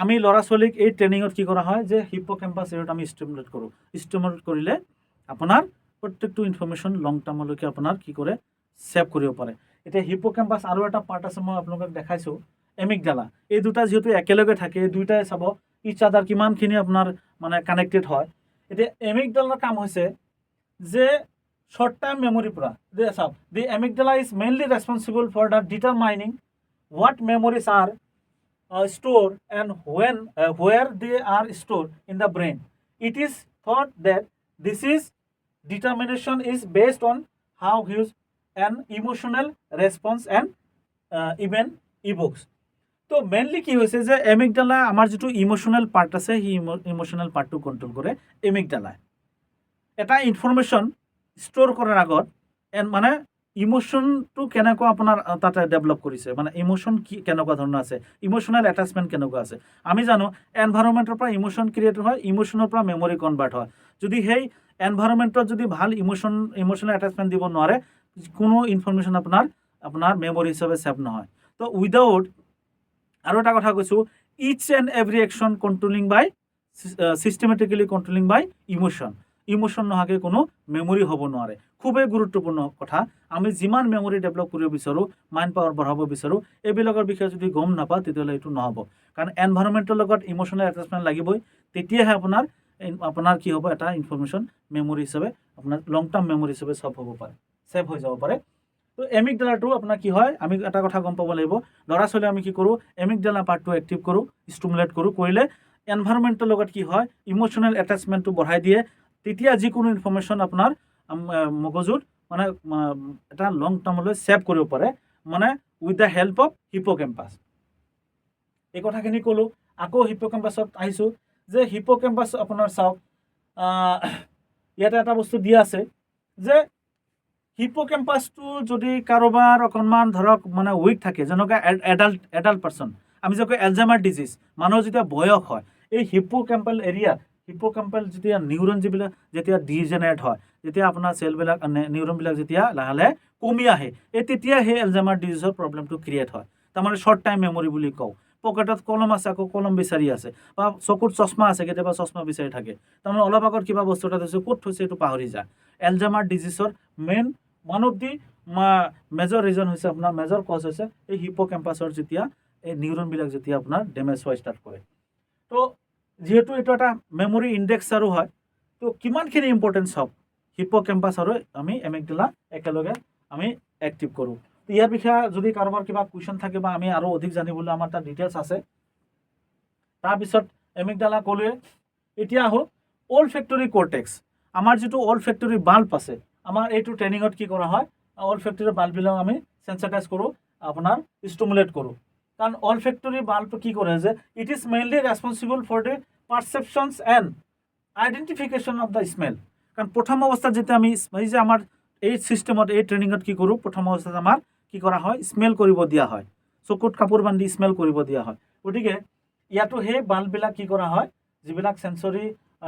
আমি ল'ৰা ছোৱালীক এই ট্ৰেইনিঙত কি কৰা হয় যে হিপোকেম্পাছ এৰিয়াত আমি ষ্টিমুলেট কৰোঁ। ষ্টিমুলেট কৰিলে আপোনাৰ প্ৰত্যেকটো ইনফৰ্মেশ্যন লং টাৰ্মলৈকে আপোনাৰ কি কৰে ছেভ কৰিব পাৰে। এতিয়া হিপোকেম্পাছ আৰু এটা পাৰ্ট আছে, মই আপোনালোকক দেখাইছোঁ এমিগডালা। এই দুটা যিহেতু একেলগে থাকে, দুইটাই চাব ইচ আদাৰ কিমানখিনি আপোনাৰ মানে কানেক্টেড হয়। এতিয়া এমিগডালাৰ কাম হৈছে যে short term memory পৰা the amygdala is mainly responsible for the determining what memories are stored and where they are stored in the brain. It is thought that this determination is based on how huge an emotional response and event evokes. তো mainly কি হৈছে যে amygdala আমাৰ যিটো emotional part আছে সেই emotional পাৰ্টটো control কৰে এমিগডালাই। এটা ইনফৰ্মেশ্যন ষ্ট'ৰ কৰাৰ আগত মানে ইমোশ্যনটো কেনেকুৱা আপোনাৰ তাতে ডেভেলপ কৰিছে, মানে ইমোশ্যন কি কেনেকুৱা ধৰণৰ আছে, ইমোশ্যনেল এটাচমেণ্ট কেনেকুৱা আছে। আমি জানো এনভাইৰমেণ্টৰ পৰা ইমোশ্যন ক্ৰিয়েট হয়, ইমোশ্যনৰ পৰা মেমৰি কনভাৰ্ট হয়। যদি সেই এনভাইৰমেণ্টত যদি ভাল ইমোশ্যনেল এটাচমেণ্ট দিব নোৱাৰে, কোনো ইনফৰ্মেশ্যন আপোনাৰ মেমৰি হিচাপে ছেভ নহয়। তো উইদাউট আৰু এটা কথা কৈছোঁ, each and every action systematically controlling by emotion নোহোৱাকৈ কোনো মেমৰি হ'ব নোৱাৰে। খুবেই গুৰুত্বপূৰ্ণ কথা। আমি যিমান মেমৰি ডেভেলপ কৰিব বিচাৰোঁ, মাইণ্ড পাৱাৰ বঢ়াব বিচাৰোঁ, এইবিলাকৰ বিষয়ে যদি গম নাপাওঁ তেতিয়াহ'লে এইটো নহ'ব। কাৰণ এনভাইৰমেণ্টৰ লগত ইমোশ্যনেল এটাচমেণ্ট লাগিবই, তেতিয়াহে আপোনাৰ কি হ'ব এটা ইনফৰ্মেশ্যন মেমৰি হিচাপে আপোনাৰ লং টাৰ্ম মেমৰি হিচাপে ছেভ হৈ যাব পাৰে। তো এমিগডালাটো আপোনাৰ কি হয়, আমি এটা কথা গম পাব লাগিব, ল'ৰা ছোৱালী আমি কি কৰোঁ এমিগডালা পাৰ্টটো এক্টিভ কৰোঁ, ষ্টিমুলেট কৰোঁ, কৰিলে এনভাইৰমেণ্টৰ লগত কি হয় ইমোশ্যনেল এটাচমেণ্টটো বঢ়াই দিয়ে। তেতিয়া যিকোনো ইনফৰ্মেশ্যন আপোনাৰ মগজুত মানে এটা লং টাৰ্মলৈ ছেভ কৰিব পাৰে, মানে উইথ দ্য হেল্প অফ হিপোকেম্পাছ। এই কথাখিনি ক'লোঁ। আকৌ হিপোকেম্পাছত আহিছোঁ যে হিপোকেম্পাছ আপোনাৰ চাওক, ইয়াতে এটা বস্তু দিয়া আছে যে হিপোকেম্পাছটো যদি কাৰোবাৰ অকণমান ধৰক মানে উইক থাকে, যেনেকুৱা এডাল্ট পাৰ্চন, আমি যে কয় এলজাইমাৰ ডিজিজ, মানুহৰ যেতিয়া বয়স হয় এই হিপোকেম্পাল এৰিয়াত যেতিয়া নিউৰন যেতিয়া ডিজেনেৰেট হয়, যেতিয়া আপোনাৰ চেলবিলাক নিউৰনবিলাক যেতিয়া লাহে লাহে কমি আহে, তেতিয়া সেই এলজাইমাৰ ডিজিজৰ প্ৰব্লেমটো ক্ৰিয়েট হয়। তাৰমানে শ্বৰ্ট টাইম মেমৰি বুলি কওঁ। পকেটত কলম আছে, আকৌ কলম বিচাৰি আছে, বা চকুত চশমা আছে, কেতিয়াবা চশমা বিচাৰি থাকে। তাৰমানে অলপ আগত কিবা বস্তু এটা থৈছে, ক'ত থৈছে এইটো পাহৰি যায়। এলজাইমাৰ ডিজিজৰ one of the major reason হৈছে আপোনাৰ মেজৰ কজ হৈছে এই হিপোকেম্পাছৰ যেতিয়া এই নিউৰনবিলাক যেতিয়া আপোনাৰ ডেমেজ হোৱা ষ্টাৰ্ট কৰে। তো যিহেতু এইটো এটা মেমৰি ইণ্ডেক্সাৰো হয়, তো কিমানখিনি ইম্পৰ্টেঞ্চ হওক হিপোকেম্পাছ আৰু আমি এমিগডালা একেলগে আমি এক্টিভ কৰোঁ। ইয়াৰ বিষয়ে যদি কাৰোবাৰ কিবা কুৱেশ্যন থাকে বা আমি আৰু অধিক জানিবলৈ আমাৰ তাত ডিটেইলছ আছে। তাৰপিছত এমিগডালা ক'লোৱে। এতিয়া আহোঁ অলফেক্টৰী কৰ্টেক্স। আমাৰ যিটো অলফেক্টৰী বাল্ব আছে, আমাৰ এইটো ট্ৰেইনিঙত কি কৰা হয়, অলফেক্টৰী বাল্ববিলাক আমি চেনচিটাইজ কৰোঁ, আপোনাৰ ষ্টিমুলেট কৰোঁ। কাৰণ অলফেক্টৰী বাল্বটো কি কৰে যে it is mainly responsible for the perceptions and identification of the smell. কাৰণ প্ৰথম অৱস্থাত যেতিয়া আমি এই যে আমাৰ এই ছিষ্টেমত এই ট্ৰেইনিঙত কি কৰোঁ, প্ৰথম অৱস্থাত আমাৰ কি কৰা হয় স্মেল কৰিব দিয়া হয়, চকুত কাপোৰ বান্ধি স্মেল কৰিব দিয়া হয়। গতিকে ইয়াতো সেই বাল্ববিলাক কি কৰা হয়, যিবিলাক চেঞ্চৰী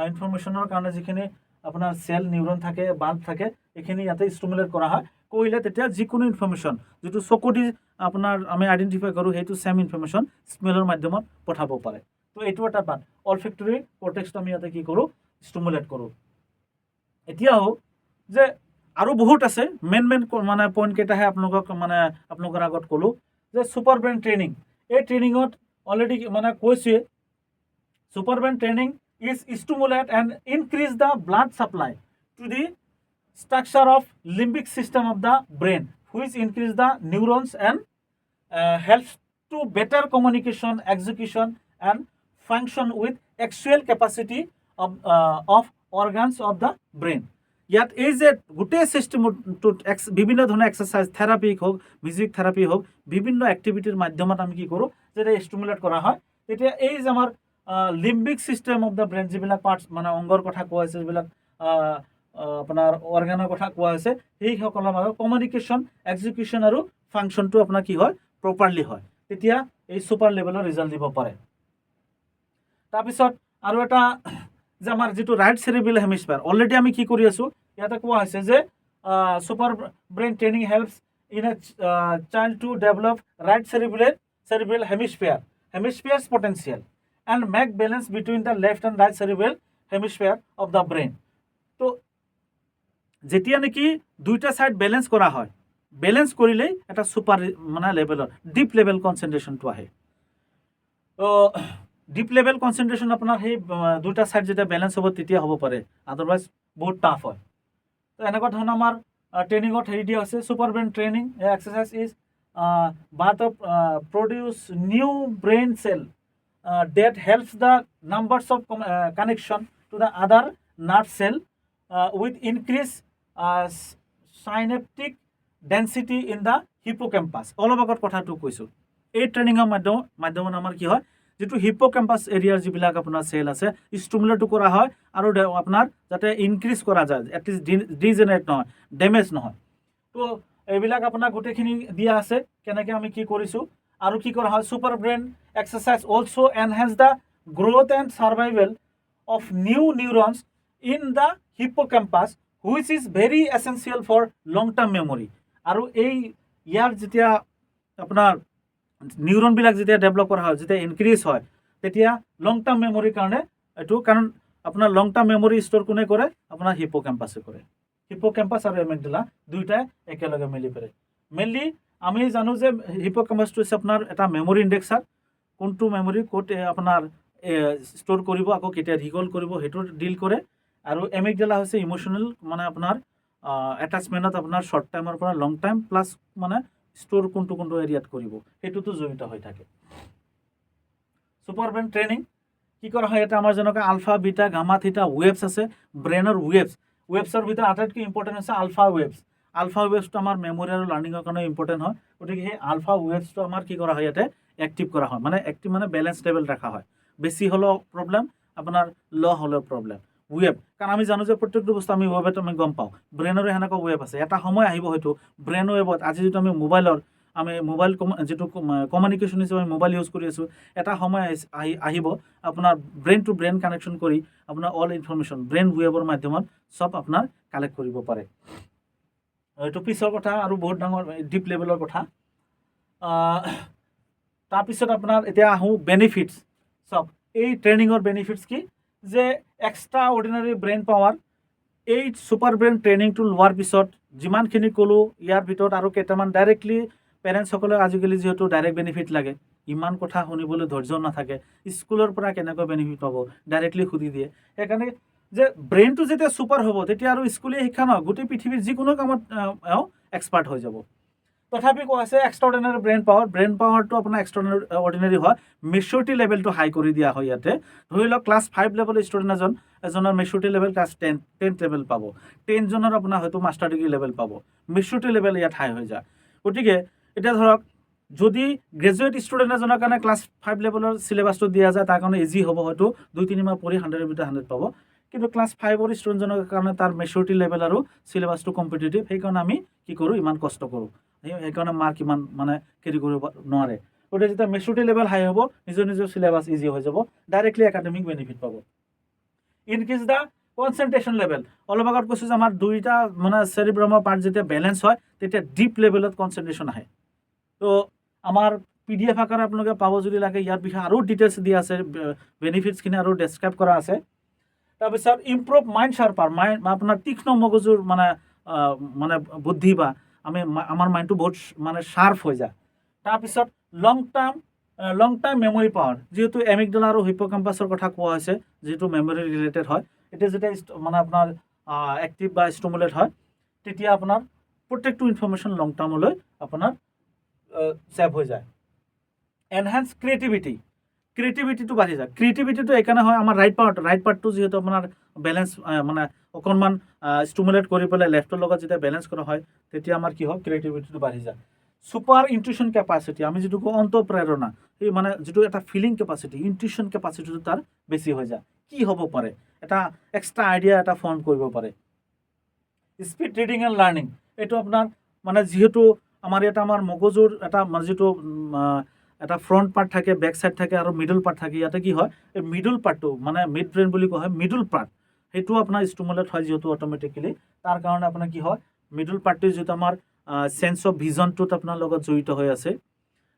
ইনফৰ্মেশ্যনৰ কাৰণে যিখিনি আপোনাৰ চেল নিউৰন থাকে, বাল্ব থাকে, এইখিনি ইয়াতে ষ্টিমুলেট কৰা হয়। কৰিলে তেতিয়া যিকোনো ইনফৰ্মেশ্যন যিটো চকু দি আপোনাৰ আমি আইডেণ্টিফাই কৰোঁ, সেইটো ছেম ইনফৰ্মেশ্যন স্মেলৰ মাধ্যমত পঠাব পাৰে। তো এইটো এটা পাৰ্ট। অলফেক্টৰী কৰ্টেক্সটো আমি ইয়াতে কি কৰোঁ, ষ্টিমুলেট কৰোঁ। এতিয়াও যে আৰু বহুত আছে, মেইন মানে পইণ্টকেইটাহে আপোনালোকৰ আগত ক'লোঁ যে ছুপাৰ ব্ৰেইন ট্ৰেইনিং। এই ট্ৰেইনিঙত অলৰেডি মানে কৈছোৱে, super brain training is stimulate and increase the blood supply to the structure of limbic system of the brain, which increase the neurons and helps to better communication, execution and function with actual capacity of organs of the brain. ইয়াত এই যে গোটেই চিষ্টেমটোত বিভিন্ন ধৰণৰ exercise, therapy হওক, music therapy হওক, বিভিন্ন এক্টিভিটিৰ মাধ্যমত আমি কি কৰোঁ, যেতিয়া ষ্টিমুলেট কৰা হয়, তেতিয়া এই যে আমাৰ limbic system of the brain, যিবিলাক পাৰ্টছ মানে অংগৰ কথা কোৱা হৈছে, যিবিলাক আপোনাৰ অৰ্গেনৰ কথা কোৱা হৈছে, সেইসকলৰ মাজত কমিউনিকেশ্যন, এক্সিকিউশ্যন আৰু ফাংচনটো আপোনাৰ কি হয়, প্ৰপাৰলি হয়, তেতিয়া এই ছুপাৰ লেভেলৰ ৰিজাল্ট দিব পাৰে। তাৰপিছত আৰু এটা যে আমাৰ যিটো ৰাইট চেৰিব্ৰেল হেমিস্ফিয়াৰ, অলৰেডি আমি কি কৰি আছোঁ, ইয়াতে কোৱা হৈছে যে super brain training helps in a child to develop right cerebral hemisphere's potential and make balance between the left and right cerebral hemisphere of the brain. তো যেতিয়া নেকি দুইটা সাইড বেলেন্স কৰা হয়, বেলেন্স কৰিলেই এটা সুপাৰ মানে লেভেলৰ ডিপ লেভেল কনচেন্ট্ৰেশ্যনটো আহে। তো ডিপ লেভেল কনচেন্ট্ৰেশ্যন আপোনাৰ সেই দুইটা সাইড যেতিয়া বেলেন্স হ'ব তেতিয়া হ'ব পাৰে, আদাৰৱাইজ বহুত টাফ হয়। তো এনেকুৱা ধৰণৰ আমাৰ ট্ৰেইনিঙত হেৰি দিয়া হৈছে, super brain training exercise is but produce new brain cell that helps the numbers of connection to the other nerve cell with increased synaptic density in the hippocampus. অলপ আগত কথাটো কৈছোঁ, এই ট্ৰেইনিঙৰ মাধ্যমত আমাৰ কি হয়, যিটো হিপোকেম্পাছ এৰিয়াৰ যিবিলাক আপোনাৰ চেল আছে ষ্টিমুলেট কৰা হয় আৰু আপোনাৰ যাতে ইনক্ৰিজ কৰা যায়, এটলিষ্ট ডিজেনেৰেট নহয়, ডেমেজ নহয়। তো এইবিলাক আপোনাৰ গোটেইখিনি দিয়া আছে, কেনেকৈ আমি কি কৰিছোঁ আৰু কি কৰা হয়। Super brain exercise also' enhance the growth and survival of new neurons in the hippocampus which is very essential for long term memory. আৰু এই ইয়াৰ যেতিয়া আপোনাৰ নিউৰনবিলাক যেতিয়া ডেভেলপ কৰা হয়, যেতিয়া ইনক্ৰিজ হয়, তেতিয়া লং টাৰ্ম মেমৰিৰ কাৰণে এইটো, কাৰণ আপোনাৰ লং টাৰ্ম মেমৰি ষ্ট'ৰ কোনে কৰে, আপোনাৰ হিপোকেম্পাছে কৰে। হিপোকেম্পাছ আৰু এমিগডালা দুয়োটাই একেলগে মিলি পাৰে। মেইনলি আমি জানো যে হিপোকেম্পাছটো হৈছে আপোনাৰ এটা মেমৰি ইণ্ডেক্সাৰ, কোনটো মেমৰি ক'ত আপোনাৰ ষ্ট'ৰ কৰিব, আকৌ কেতিয়া ৰিকল কৰিব, সেইটো ডিল কৰে। আৰু এমিগডালা হৈছে ইম'চনেল, মানে আপোনাৰ এটাচমেণ্টত আপোনাৰ শ্বৰ্ট টাইমৰ পৰা লং টাইম প্লাছ মানে ষ্ট'ৰ কোনটো এৰিয়াত কৰিব, সেইটোতো জড়িত হৈ থাকে। ছুপাৰ ব্ৰেইন ট্ৰেইনিং কি কৰা হয়, এটা আমাৰ যেনেকৈ আলফা, বিটা, গামা, থিটা ৱেভছ আছে, ব্ৰেইনৰ ৱেভছৰ ভিতৰত আটাইতকৈ ইম্পৰ্টেণ্ট হৈছে আলফা ৱেভছ। আলফা ৱেভছটো আমাৰ মেমৰি আৰু লাৰ্ণিঙৰ কাৰণে ইম্পৰ্টেণ্ট হয়। গতিকে সেই আলফা ৱেভছটো আমাৰ কি কৰা হয়, ইয়াতে এক্টিভ কৰা হয়, মানে এক্টিভ মানে বেলেঞ্চ লেভেল ৰখা হয়। বেছি হ'লেও প্ৰব্লেম, আপোনাৰ ল' হ'লেও প্ৰব্লেম। ৱেভ, কাৰণ আমি জানো যে প্ৰত্যেকটো বস্তু আমি ৱেভত আমি গম পাওঁ, ব্ৰেইনৰো সেনেকুৱা ৱেভ আছে। এটা সময় আহিব হয়তো ব্ৰেইন ৱেভত, আজি যিটো আমি মোবাইল যিটো কমিউনিকেশ্যন হিচাপে মোবাইল ইউজ কৰি আছোঁ, এটা সময় আহিব আপোনাৰ ব্ৰেইন টু ব্ৰেইন কানেকশ্যন কৰি আপোনাৰ অল ইনফৰমেশ্যন ব্ৰেইন ৱেভৰ মাধ্যমত চব আপোনাৰ কালেক্ট কৰিব পাৰে। এইটো পিছৰ কথা আৰু বহুত ডাঙৰ ডিপ লেভেলৰ কথা। তাৰপিছত আপোনাৰ এতিয়া আহোঁ বেনিফিটছ। চাওক এই ট্ৰেইনিঙৰ বেনিফিটছ কি, যে এক্সট্ৰা অৰ্ডিনাৰী ব্ৰেইন পাৱাৰ। এই ছুপাৰ ব্ৰেইন ট্ৰেইনিংটো লোৱাৰ পিছত যিমানখিনি ক'লোঁ, ইয়াৰ ভিতৰত আৰু কেইটামান ডাইৰেক্টলি পেৰেণ্টছসকলে আজিকালি যিহেতু ডাইৰেক্ট বেনিফিট লাগে, ইমান কথা শুনিবলৈ ধৈৰ্য নাথাকে, স্কুলৰ পৰা কেনেকৈ বেনিফিট পাব ডাইৰেক্টলি সুধি দিয়ে। সেইকাৰণে যে ব্ৰেইনটো যেতিয়া ছুপাৰ হ'ব, তেতিয়া আৰু স্কুলীয়া শিক্ষা নহয়, গোটেই পৃথিৱীৰ যিকোনো কামত এক্সপাৰ্ট হৈ যাব। তথাপি কোৱা আছে এক্সট্ৰা অৰ্ডিনাৰী ব্ৰেইন পাৱাৰটো আপোনাৰ এক্সট্ৰা অৰ্ডিনাৰী হয়, মেচিউৰিটি লেভেলটো হাই কৰি দিয়া হয়। ইয়াতে ধৰি লওক ক্লাছ 5 লেভেলৰ ষ্টুডেণ্ট এজনৰ মেচিউৰিটি লেভেল ক্লাছ 10 লেভেল পাব, 10জনৰ আপোনাৰ হয়তো মাষ্টাৰ ডিগ্ৰী লেভেল পাব, মেচিউৰিটি লেভেল ইয়াত হাই হৈ যায়। গতিকে এতিয়া ধৰক যদি গ্ৰেজুৱেট ষ্টুডেণ্ট এজনৰ কাৰণে ক্লাছ 5 লেভেলৰ চিলেবাছটো দিয়া যায়, তাৰ কাৰণে ইজি হ'ব, হয়তো 2-3 মাহ পঢ়ি 100ৰ ভিতৰত 100 পাব। কিন্তু ক্লাছ 5ৰ ষ্টুডেণ্টজনৰ কাৰণে তাৰ মেচিউৰিটি লেভেল আৰু চিলেবাছটো কম্পিটিটিভ, সেইকাৰণে আমি কি কৰোঁ, ইমান কষ্ট কৰোঁ, সেইকাৰণে মাৰ্ক ইমান মানে কেৰি কৰিব নোৱাৰে। গতিকে যেতিয়া মেচিউৰিটি লেভেল হাই হ'ব, নিজৰ চিলেবাছ ইজি হৈ যাব, ডাইৰেক্টলি একাডেমিক বেনিফিট পাব। Increase the concentration level. অলপ আগত কৈছোঁ যে আমাৰ দুইটা মানে চেৰিব্ৰামৰ পাৰ্ট যেতিয়া বেলেঞ্চ হয়, তেতিয়া ডিপ লেভেলত কনচেন্ট্ৰেশ্যন আহে। তো আমাৰ PDF আকাৰে আপোনালোকে পাব যদি লাগে, ইয়াৰ বিষয়ে আৰু ডিটেইলছ দিয়া আছে, বেনিফিটছখিনি আৰু ডেছক্ৰাইব কৰা আছে। তাৰপিছত ইম্প্ৰুভ মাইণ্ড শাৰ্পাৰ, আপোনাৰ তীক্ষ্ণ মগজুৰ মানে বুদ্ধি বা আমাৰ মাইণ্ডটো বহুত মানে শাৰ্প হৈ যায়। তাৰপিছত লং টাৰ্ম মেমৰি পাৱাৰ, যিহেতু এমিগডালা আৰু হিপোকেম্পাছৰ কথা কোৱা হৈছে, যিটো মেমৰি ৰিলেটেড হয়, এতিয়া যেতিয়া মানে আপোনাৰ এক্টিভ বা ষ্টিমুলেট হয়, তেতিয়া আপোনাৰ প্ৰত্যেকটো ইনফৰমেশ্যন লং টাৰ্মলৈ আপোনাৰ ছেভ হৈ যায়। এনহেন্স ক্ৰিয়েটিভিটিটো বাঢ়ি যায়। ক্ৰিয়েটিভিটিটো এইকাৰণে হয়, আমাৰ ৰাইট পাৰ্টটো যিহেতু আপোনাৰ বেলেঞ্চ মানে অকণমান ষ্টিমুলেট কৰি পেলাই লেফ্টৰ লগত যেতিয়া বেলেঞ্চ কৰা হয়, তেতিয়া আমাৰ কি হয়, ক্ৰিয়েটিভিটিটো বাঢ়ি যায়। সুপাৰ ইনটিউশ্যন কেপাচিটি, আমি যিটো কওঁ অন্তঃপ্ৰেৰণা, এই মানে যিটো এটা ফিলিং কেপাচিটি, ইনটিউশ্যন কেপাচিটিটো তাৰ বেছি হৈ যায়। কি হ'ব পাৰে, এটা এক্সট্ৰা আইডিয়া এটা ফৰ্ম কৰিব পাৰে। স্পীড ৰিডিং এণ্ড লাৰ্ণিং, এইটো আপোনাৰ মানে যিহেতু আমাৰ ইয়াত আমাৰ মগজুৰ এটা যিটো এটা ফ্ৰণ্ট পাৰ্ট থাকে, বেক চাইড থাকে আৰু মিডল পাৰ্ট থাকে। ইয়াতে কি হয়, এই মিডল পাৰ্টটো মানে মিড ব্ৰেইন বুলি কোৱা হয়, মিডল পাৰ্ট সেইটো আপোনাৰ ষ্টিমুলেট হয় যিহেতু অট'মেটিকেলি। তাৰ কাৰণে আপোনাৰ কি হয়, মিডল পাৰ্টটো যিটো আমাৰ চেন্স অফ ভিজনটোত আপোনাৰ লগত জড়িত হৈ আছে,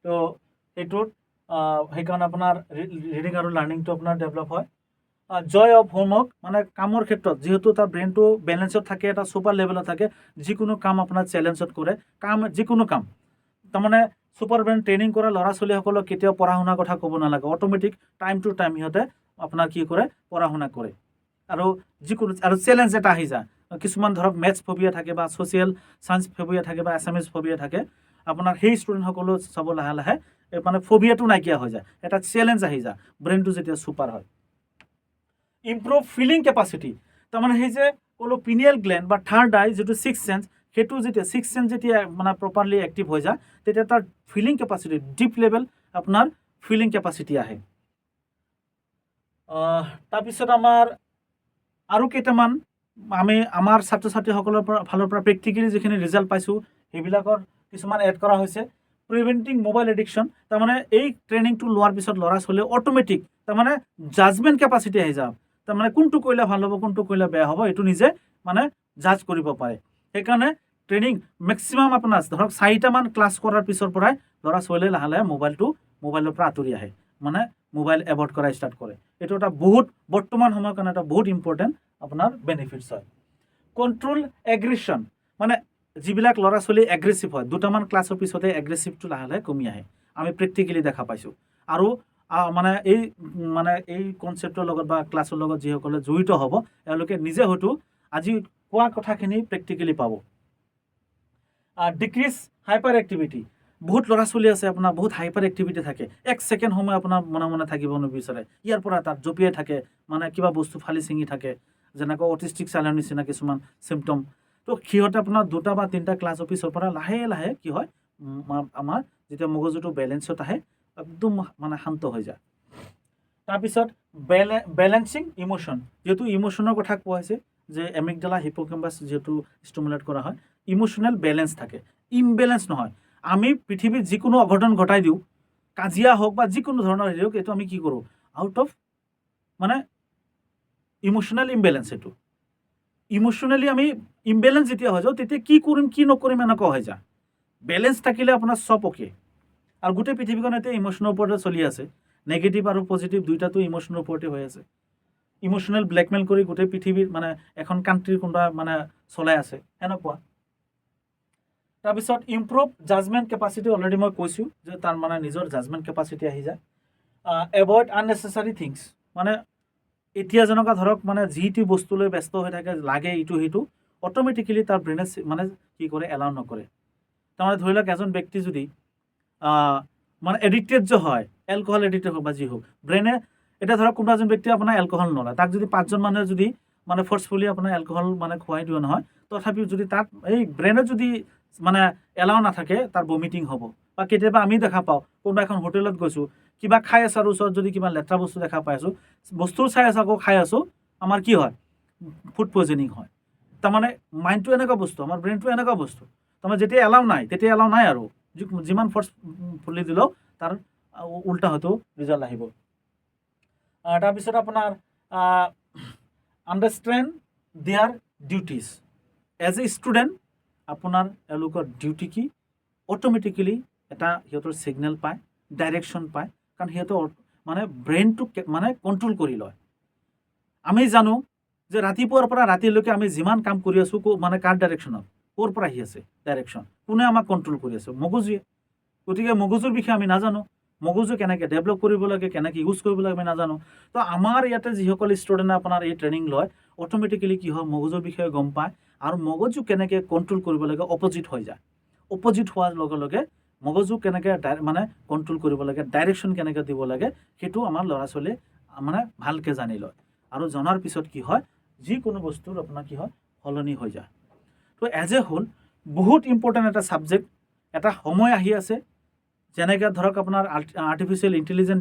তো সেইটোত সেইকাৰণে আপোনাৰ ৰিডিং আৰু লাৰ্ণিংটো আপোনাৰ ডেভেলপ হয়। জয় অফ হোমৱৰ্ক, মানে কামৰ ক্ষেত্ৰত যিহেতু তাৰ ব্ৰেইনটো বেলেঞ্চত থাকে, এটা ছুপাৰ লেভেলত থাকে, যিকোনো কাম আপোনাৰ চেলেঞ্জত কৰে, যিকোনো কাম। তাৰমানে ছুপাৰ ব্ৰেইন ট্ৰেইনিং কৰা ল'ৰা ছোৱালীসকলক কেতিয়াও পঢ়া শুনাৰ কথা ক'ব নালাগে, অট'মেটিক টাইম টু টাইম সিহঁতে আপোনাৰ কি কৰে, পঢ়া শুনা কৰে। আৰু যিকোনো আৰু চেলেঞ্জ এটা আহি যায়, কিছুমান ধৰক মেথছ ফবিয়া থাকে বা ছ'চিয়েল চায়েন্স ফবিয়া থাকে বা এছামিছ ফবিয়া থাকে, আপোনাৰ সেই ষ্টুডেণ্টসকলেও চাব লাহে লাহে মানে ফবিয়াটো নাইকিয়া হৈ যায়, এটা চেলেঞ্জ আহি যায় ব্ৰেইনটো যেতিয়া ছুপাৰ হয়। ইম্প্ৰুভ ফিলিং কেপাচিটি, তাৰমানে সেই যে ক'লো পিনিয়েল গ্লেণ্ড বা থাৰ্ড আই যিটো ছিক্স চেন্স, সেইটো যেতিয়া ছিক্স চেন্স যেতিয়া মানে প্ৰপাৰলি এক্টিভ হৈ যায়, তেতিয়া তাৰ ফিলিং কেপাচিটি ডিপ লেভেল আপোনাৰ ফিলিং কেপাচিটি আহে। তাৰপিছত আমাৰ আৰু কেইটামান আমি আমাৰ ছাত্ৰ ছাত্ৰীসকলৰ ফালৰ পৰা প্ৰেক্টিকেলি যিখিনি ৰিজাল্ট পাইছোঁ সেইবিলাকৰ কিছুমান এড কৰা হৈছে। প্ৰিভেণ্টিং মোবাইল এডিকশ্যন, তাৰমানে এই ট্ৰেইনিংটো লোৱাৰ পিছত ল'ৰা ছোৱালীয়ে অট'মেটিক তাৰমানে জাজমেণ্ট কেপাচিটি আহি যাওক, তাৰমানে কোনটো কৰিলে ভাল হ'ব, কোনটো কৰিলে বেয়া হ'ব, এইটো নিজে মানে জাজ কৰিব পাৰে। সেইকাৰণে ট্ৰেইনিং মেক্সিমাম আপোনাৰ ধৰক 4টামান ক্লাছ কৰাৰ পিছৰ পৰাই ল'ৰা ছোৱালীয়ে লাহে লাহে মোবাইলৰ পৰা আঁতৰি আহে, মানে মোবাইল এভইড কৰা ষ্টাৰ্ট কৰে। এইটো এটা বহুত বৰ্তমান সময়ৰ কাৰণে এটা বহুত ইম্পৰ্টেণ্ট আপোনাৰ বেনিফিটছ হয়। কণ্ট্ৰল এগ্ৰেশ্যন, মানে যিবিলাক ল'ৰা ছোৱালী এগ্ৰেছিভ হয়, 2টামান ক্লাছৰ পিছতে এগ্ৰেছিভটো লাহে লাহে কমি আহে, আমি প্ৰেক্টিকেলি দেখা পাইছোঁ। আৰু মানে এই কনচেপ্টৰ লগত বা ক্লাছৰ লগত যিসকলে জড়িত হ'ব, তেওঁলোকে নিজে হয়তো আজি কোৱা কথাখিনি প্ৰেক্টিকেলি পাব। ডিক্ৰিজ হাইপাৰ এক্টিভিটি, বহুত ল'ৰা ছোৱালী আছে আপোনাৰ বহুত হাইপাৰ এক্টিভিটি থাকে, 1 ছেকেণ্ড সময় আপোনাৰ মনে মনে থাকিব নিবিচাৰে, ইয়াৰ পৰা তাত জঁপিয়াই থাকে, মানে কিবা বস্তু ফালি ছিঙি থাকে, যেনেকৈ অটিষ্টিক চাইল্ডৰ নিচিনা কিছুমান চিমটম। তো সিহঁতে আপোনাৰ 2টা বা 3টা ক্লাছ অফিচৰ পৰা লাহে লাহে কি হয়, আমাৰ যেতিয়া মগজুটো বেলেঞ্চত আহে, একদম মানে শান্ত হৈ যায়। তাৰপিছত বেলেঞ্চিং ইম'শ্যন, যিহেতু ইম'শ্যনৰ কথা কোৱা হৈছে যে এমিগডালা হিপ'কেম্পাছ যিহেতু ষ্টিমুলেট কৰা হয়, ইম'শ্যনেল বেলেঞ্চ থাকে, ইমবেলেঞ্চ নহয়। আমি পৃথিৱীত যিকোনো অঘটন ঘটাই দিওঁ, কাজিয়া হওক বা যিকোনো ধৰণৰ হেৰি হওক, এইটো আমি কি কৰোঁ, আউট অফ মানে ইম'শ্যনেল ইমবেলেঞ্চ। এইটো ইম'শ্যনেলি আমি ইমবেলেঞ্চ যেতিয়া হৈ যাওঁ, তেতিয়া কি কৰিম কি নকৰিম এনেকুৱা হৈ যায়। বেলেঞ্চ থাকিলে আপোনাৰ চব অ'কে। আৰু গোটেই পৃথিৱীখন এতিয়া ইম'শ্যনৰ ওপৰতে চলি আছে, নেগেটিভ আৰু পজিটিভ দুইটাটো ইম'শ্যনৰ ওপৰতে হৈ আছে। ইম'শ্যনেল ব্লেকমেইল কৰি গোটেই পৃথিৱীৰ মানে এখন কাণ্ট্ৰিৰ কোনোবা মানে চলাই আছে এনেকুৱা। তাৰপিছত ইম্প্ৰুভ জাজমেণ্ট কেপাচিটি, অলৰেডি মই কৈছোঁ যে তাৰ মানে নিজৰ জাজমেণ্ট কেপাচিটি আহি যায়। এভইড আননেচেচাৰী থিংছ, মানে এতিয়া যেনেকুৱা ধৰক মানে যি টি বস্তু লৈ ব্যস্ত হৈ থাকে, লাগে ইটো সিটো, অট'মেটিকেলি তাৰ ব্ৰেইনে মানে কি কৰে, এলাউ নকৰে। তাৰমানে ধৰি লওক এজন ব্যক্তি যদি মানে এডিক্টেড যে হয়, এলকহল এডিক্টেড হওক বা যি হওক, ব্ৰেইনে এতিয়া ধৰক কোনোবা এজন ব্যক্তি আপোনাৰ এলকহল নলয়, তাক যদি 5জন মানুহে যদি মানে ফ'ৰ্চফুলি আপোনাৰ এলকহল মানে খুৱাই দিয়ে নহয়, তথাপিও যদি তাত এই ব্ৰেইনত যদি মানে এলাউ নাথাকে, তাৰ বমিটিং হ'ব। বা কেতিয়াবা আমি দেখা পাওঁ, কোনোবা এখন হোটেলত গৈছোঁ, কিবা খাই আছোঁ আৰু ওচৰত যদি কিবা লেতেৰা বস্তু দেখা পাই আছোঁ, বস্তু চাই আছোঁ আকৌ খাই আছোঁ, আমাৰ কি হয়, ফুড পয়জনিং হয়। তাৰমানে মাইণ্ডটো এনেকুৱা বস্তু, আমাৰ ব্ৰেইনটো এনেকুৱা বস্তু, তাৰমানে যেতিয়া এলাউ নাই তেতিয়া এলাউ নাই, আৰু যিমান ফ'ৰ্চফুলি দিলেও তাৰ উল্টা হয়তো ৰিজাল্ট আহিব। তাৰপিছত আপোনাৰ understand their duties. As a student আপোনাৰ এওঁলোকৰ ডিউটি কি, অট'মেটিকেলি এটা সিহঁতৰ ছিগনেল পায়, ডাইৰেকশ্যন পায়, কাৰণ সিহঁতৰ মানে ব্ৰেইনটোক মানে কণ্ট্ৰল কৰি লয়। আমি জানো যে ৰাতিপুৱাৰ পৰা ৰাতিলৈকে আমি যিমান কাম কৰি আছোঁ, মানে কাৰ ডাইৰেকশ্যনত, ক'ৰ পৰা আহি আছে ডাইৰেকশ্যন, কোনে আমাক কণ্ট্ৰল কৰি আছে, মগজুৱে। গতিকে মগজুৰ বিষয়ে আমি নাজানো, মগজু কেনেকৈ ডেভেলপ কৰিব লাগে, কেনেকৈ ইউজ কৰিব লাগে আমি নাজানো। তো আমাৰ ইয়াতে যিসকল ষ্টুডেণ্টে আপোনাৰ এই ট্ৰেইনিং লয়, অট'মেটিকেলি কি হয়, মগজুৰ বিষয়ে গম পায়, আৰু মগজু কেনেকৈ কণ্ট্ৰল কৰিব লাগে অপজিট হৈ যায়। অপজিট হোৱাৰ লগে লগে মগজু কেনেকৈ মানে কণ্ট্ৰল কৰিব লাগে, ডাইৰেকশ্যন কেনেকৈ দিব লাগে, সেইটো আমাৰ ল'ৰা ছোৱালীয়ে মানে ভালকৈ জানি লয়। আৰু জনাৰ পিছত কি হয়, যিকোনো বস্তুৰ আপোনাৰ কি হয়, সলনি হৈ যায়। তো এজ এ হোল বহুত ইম্পৰ্টেণ্ট এটা ছাবজেক্ট, এটা সময় আহি আছে যেনেকৈ ধৰক আপোনাৰ আৰ্টিফিচিয়েল ইণ্টেলিজেঞ্চ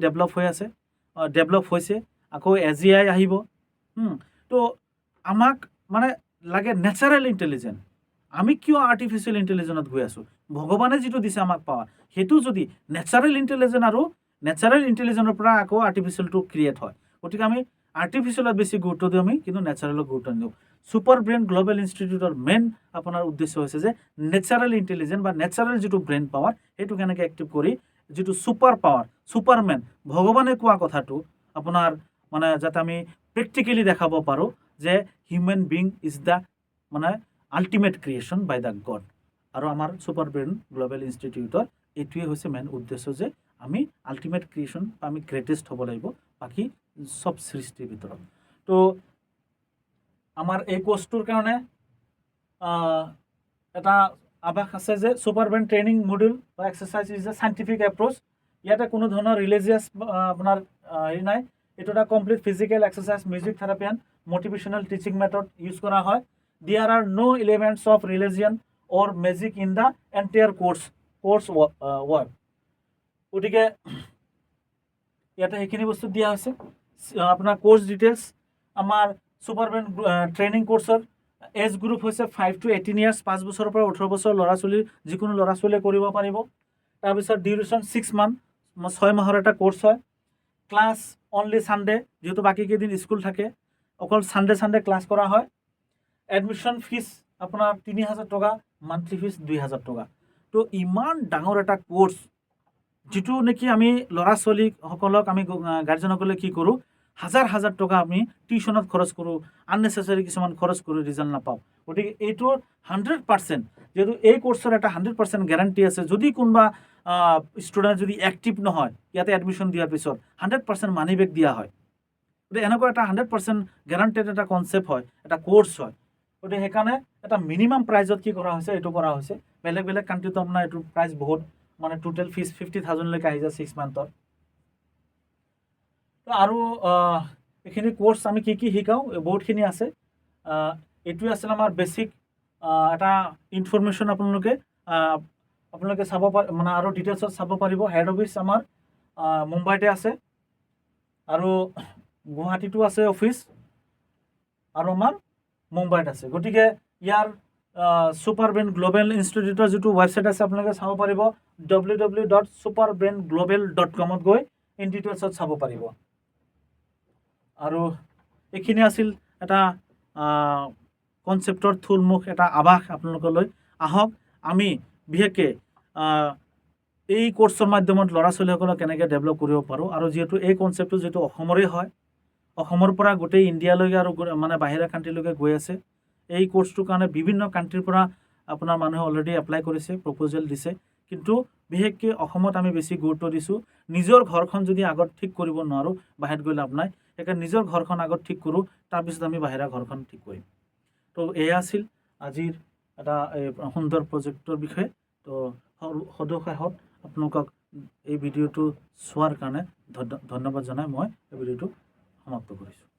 ডেভেলপ হৈছে আকৌ AGI আহিব তো আমাক মানে লাগে নেচাৰেল ইণ্টেলিজেঞ্চ আমি কিয় আৰ্টিফিচিয়েল ইণ্টেলিজেঞ্চত গৈ আছোঁ ভগৱানে যিটো দিছে আমাক পাৱাৰ সেইটো যদি নেচাৰেল ইণ্টেলিজেঞ্চ আৰু নেচাৰেল ইণ্টেলিজেঞ্চৰ পৰা আকৌ আৰ্টিফিচিয়েলটো ক্ৰিয়েট হয় গতিকে আমি আৰ্টিফিচিয়েলত বেছি গুৰুত্ব দিওঁ আমি কিন্তু নেচাৰেলত গুৰুত্ব নিদিওঁ ছুপাৰ ব্ৰেইন গ্ল'বেল ইনষ্টিটিউটৰ মেইন আপোনাৰ উদ্দেশ্য হৈছে যে নেচাৰেল ইণ্টেলিজেঞ্চ বা নেচাৰেল যিটো ব্ৰেইন পাৱাৰ সেইটো কেনেকৈ এক্টিভ কৰি যিটো ছুপাৰ পাৱাৰ ছুপাৰমেন ভগৱানে কোৱা কথাটো আপোনাৰ মানে যাতে আমি প্ৰেক্টিকেলি দেখাব পাৰোঁ যে হিউমেন বিং ইজ দ্য মানে ultimate creation by the God আৰু আমাৰ ছুপাৰ ব্ৰেইন গ্ল'বেল ইনষ্টিটিউটৰ এইটোৱে হৈছে মেইন উদ্দেশ্য যে আমি আল্টিমেট ক্ৰিয়েশ্যন বা আমি গ্ৰেটেষ্ট হ'ব লাগিব বাকী চব সৃষ্টিৰ ভিতৰত তো আমাৰ এই কোৰ্সটোৰ কাৰণে এটা আভাস আছে যে ছুপাৰ ব্ৰেইন ট্ৰেইনিং মডিউল বা exercise is a scientific approach ইয়াতে কোনো ধৰণৰ ৰিলিজিয়াছ আপোনাৰ হেৰি নাই এইটো এটা complete physical exercise music therapy and motivational teaching method use কৰা হয় there are no elements of religion or magic in the entire course work গতিকে ইয়াতে সেইখিনি বস্তু দিয়া হৈছে আপোনাৰ কোৰ্স ডিটেইলছ আমাৰ ছুপাৰ ব্ৰেইন ট্ৰেইনিং কোৰ্সৰ এজ গ্ৰুপ হৈছে 5 to 18 ইয়াৰ্ছ 5 বছৰৰ পৰা 18 বছৰ ল'ৰা ছোৱালীৰ যিকোনো ল'ৰা ছোৱালীয়ে কৰিব পাৰিব তাৰপিছত ডিউৰেশ্যন 6 মান্থ 6 মাহৰ এটা কোৰ্স হয় ক্লাছ অনলি ছানডে যেহেতু বাকী কেইদিন স্কুল থাকে অকল ছানডে ক্লাছ কৰা হয় এডমিশ্যন ফিজ আপোনাৰ 3000 টকা মান্থলি ফিজ 2000 টকা তো ইমান ডাঙৰ এটা কোৰ্স যিটো নেকি আমি ল'ৰা ছোৱালীসকলক আমি গাৰ্জেনসকলে কি কৰোঁ হাজাৰ টকা আমি টিউশ্যনত খৰচ কৰোঁ আননেচেচাৰী কিছুমান খৰচ কৰোঁ ৰিজাল্ট নাপাওঁ গতিকে এইটোৰ 100% যেহেতু এই কোৰ্সৰ এটা 100% গেৰাণ্টি আছে যদি কোনোবা ষ্টুডেণ্ট যদি এক্টিভ নহয় ইয়াতে এডমিশ্যন দিয়াৰ পিছত 100% মানি বেক দিয়া হয় গতিকে এনেকুৱা এটা 100% গেৰাণ্টেড এটা কনচেপ্ট হয় এটা কোৰ্স হয় গতিকে সেইকাৰণে এটা মিনিমাম প্ৰাইজত কি কৰা হৈছে এইটো কৰা হৈছে বেলেগ কাণ্ট্ৰিতো আপোনাৰ এইটো প্ৰাইচ বহুত মানে টোটেল ফিজ 50,000 লৈকে আহি যায় 6 মান্থত আৰু এইখিনি কোৰ্স আমি কি শিকাওঁ বহুতখিনি আছে এইটোৱে আছিল আমাৰ বেছিক এটা ইনফৰমেশ্যন আপোনালোকে চাব মানে আৰু ডিটেইলছত চাব পাৰিব হেড অফিচ আমাৰ মুম্বাইতে আছে আৰু গুৱাহাটীতো আছে অফিচ আৰু আমাৰ মুম্বাইত আছে গতিকে ইয়াৰ ছুপাৰ ব্ৰেইন গ্ল'বেল ইনষ্টিটিউটৰ যিটো ৱেবছাইট আছে আপোনালোকে চাব পাৰিব www.superbrainglobal.com গৈ ইন ডিটেইলছত চাব পাৰিব আৰু এইখিনি আছিল এটা কনচেপ্টৰ থুলমুখ এটা আভাস আপোনালোকলৈ আহক আমি বিশেষকৈ এই কোৰ্সৰ মাধ্যমত ল'ৰা ছোৱালীসকলক কেনেকৈ ডেভেলপ কৰিব পাৰোঁ আৰু যিহেতু এই কনচেপ্টটো যিহেতু অসমৰে হয় অসমৰ পৰা গোটেই ইণ্ডিয়ালৈকে আৰু মানে বাহিৰা কাণ্ট্ৰিলৈকে গৈ আছে এই কোৰ্সটোৰ কাৰণে বিভিন্ন কাণ্ট্ৰিৰ পৰা আপোনাৰ মানুহে অলৰেডি এপ্লাই কৰিছে প্ৰপ'জেল দিছে কিন্তু বিশেষকৈ অসমত আমি বেছি গুৰুত্ব দিছোঁ নিজৰ ঘৰখন যদি আগত ঠিক কৰিব নোৱাৰোঁ বাহিৰত গৈ লাভ নাই সেইকাৰণে নিজৰ ঘৰখন আগত ঠিক কৰোঁ তাৰপিছত আমি বাহিৰা ঘৰখন ঠিক কৰিম তো এয়া আছিল আজিৰ এটা সুন্দৰ প্ৰজেক্টৰ বিষয়ে তো সদুসাহত আপোনালোকক এই ভিডিঅ'টো চোৱাৰ কাৰণে ধন্যবাদ জনাই মই এই ভিডিঅ'টো সমাপ্ত কৰিছোঁ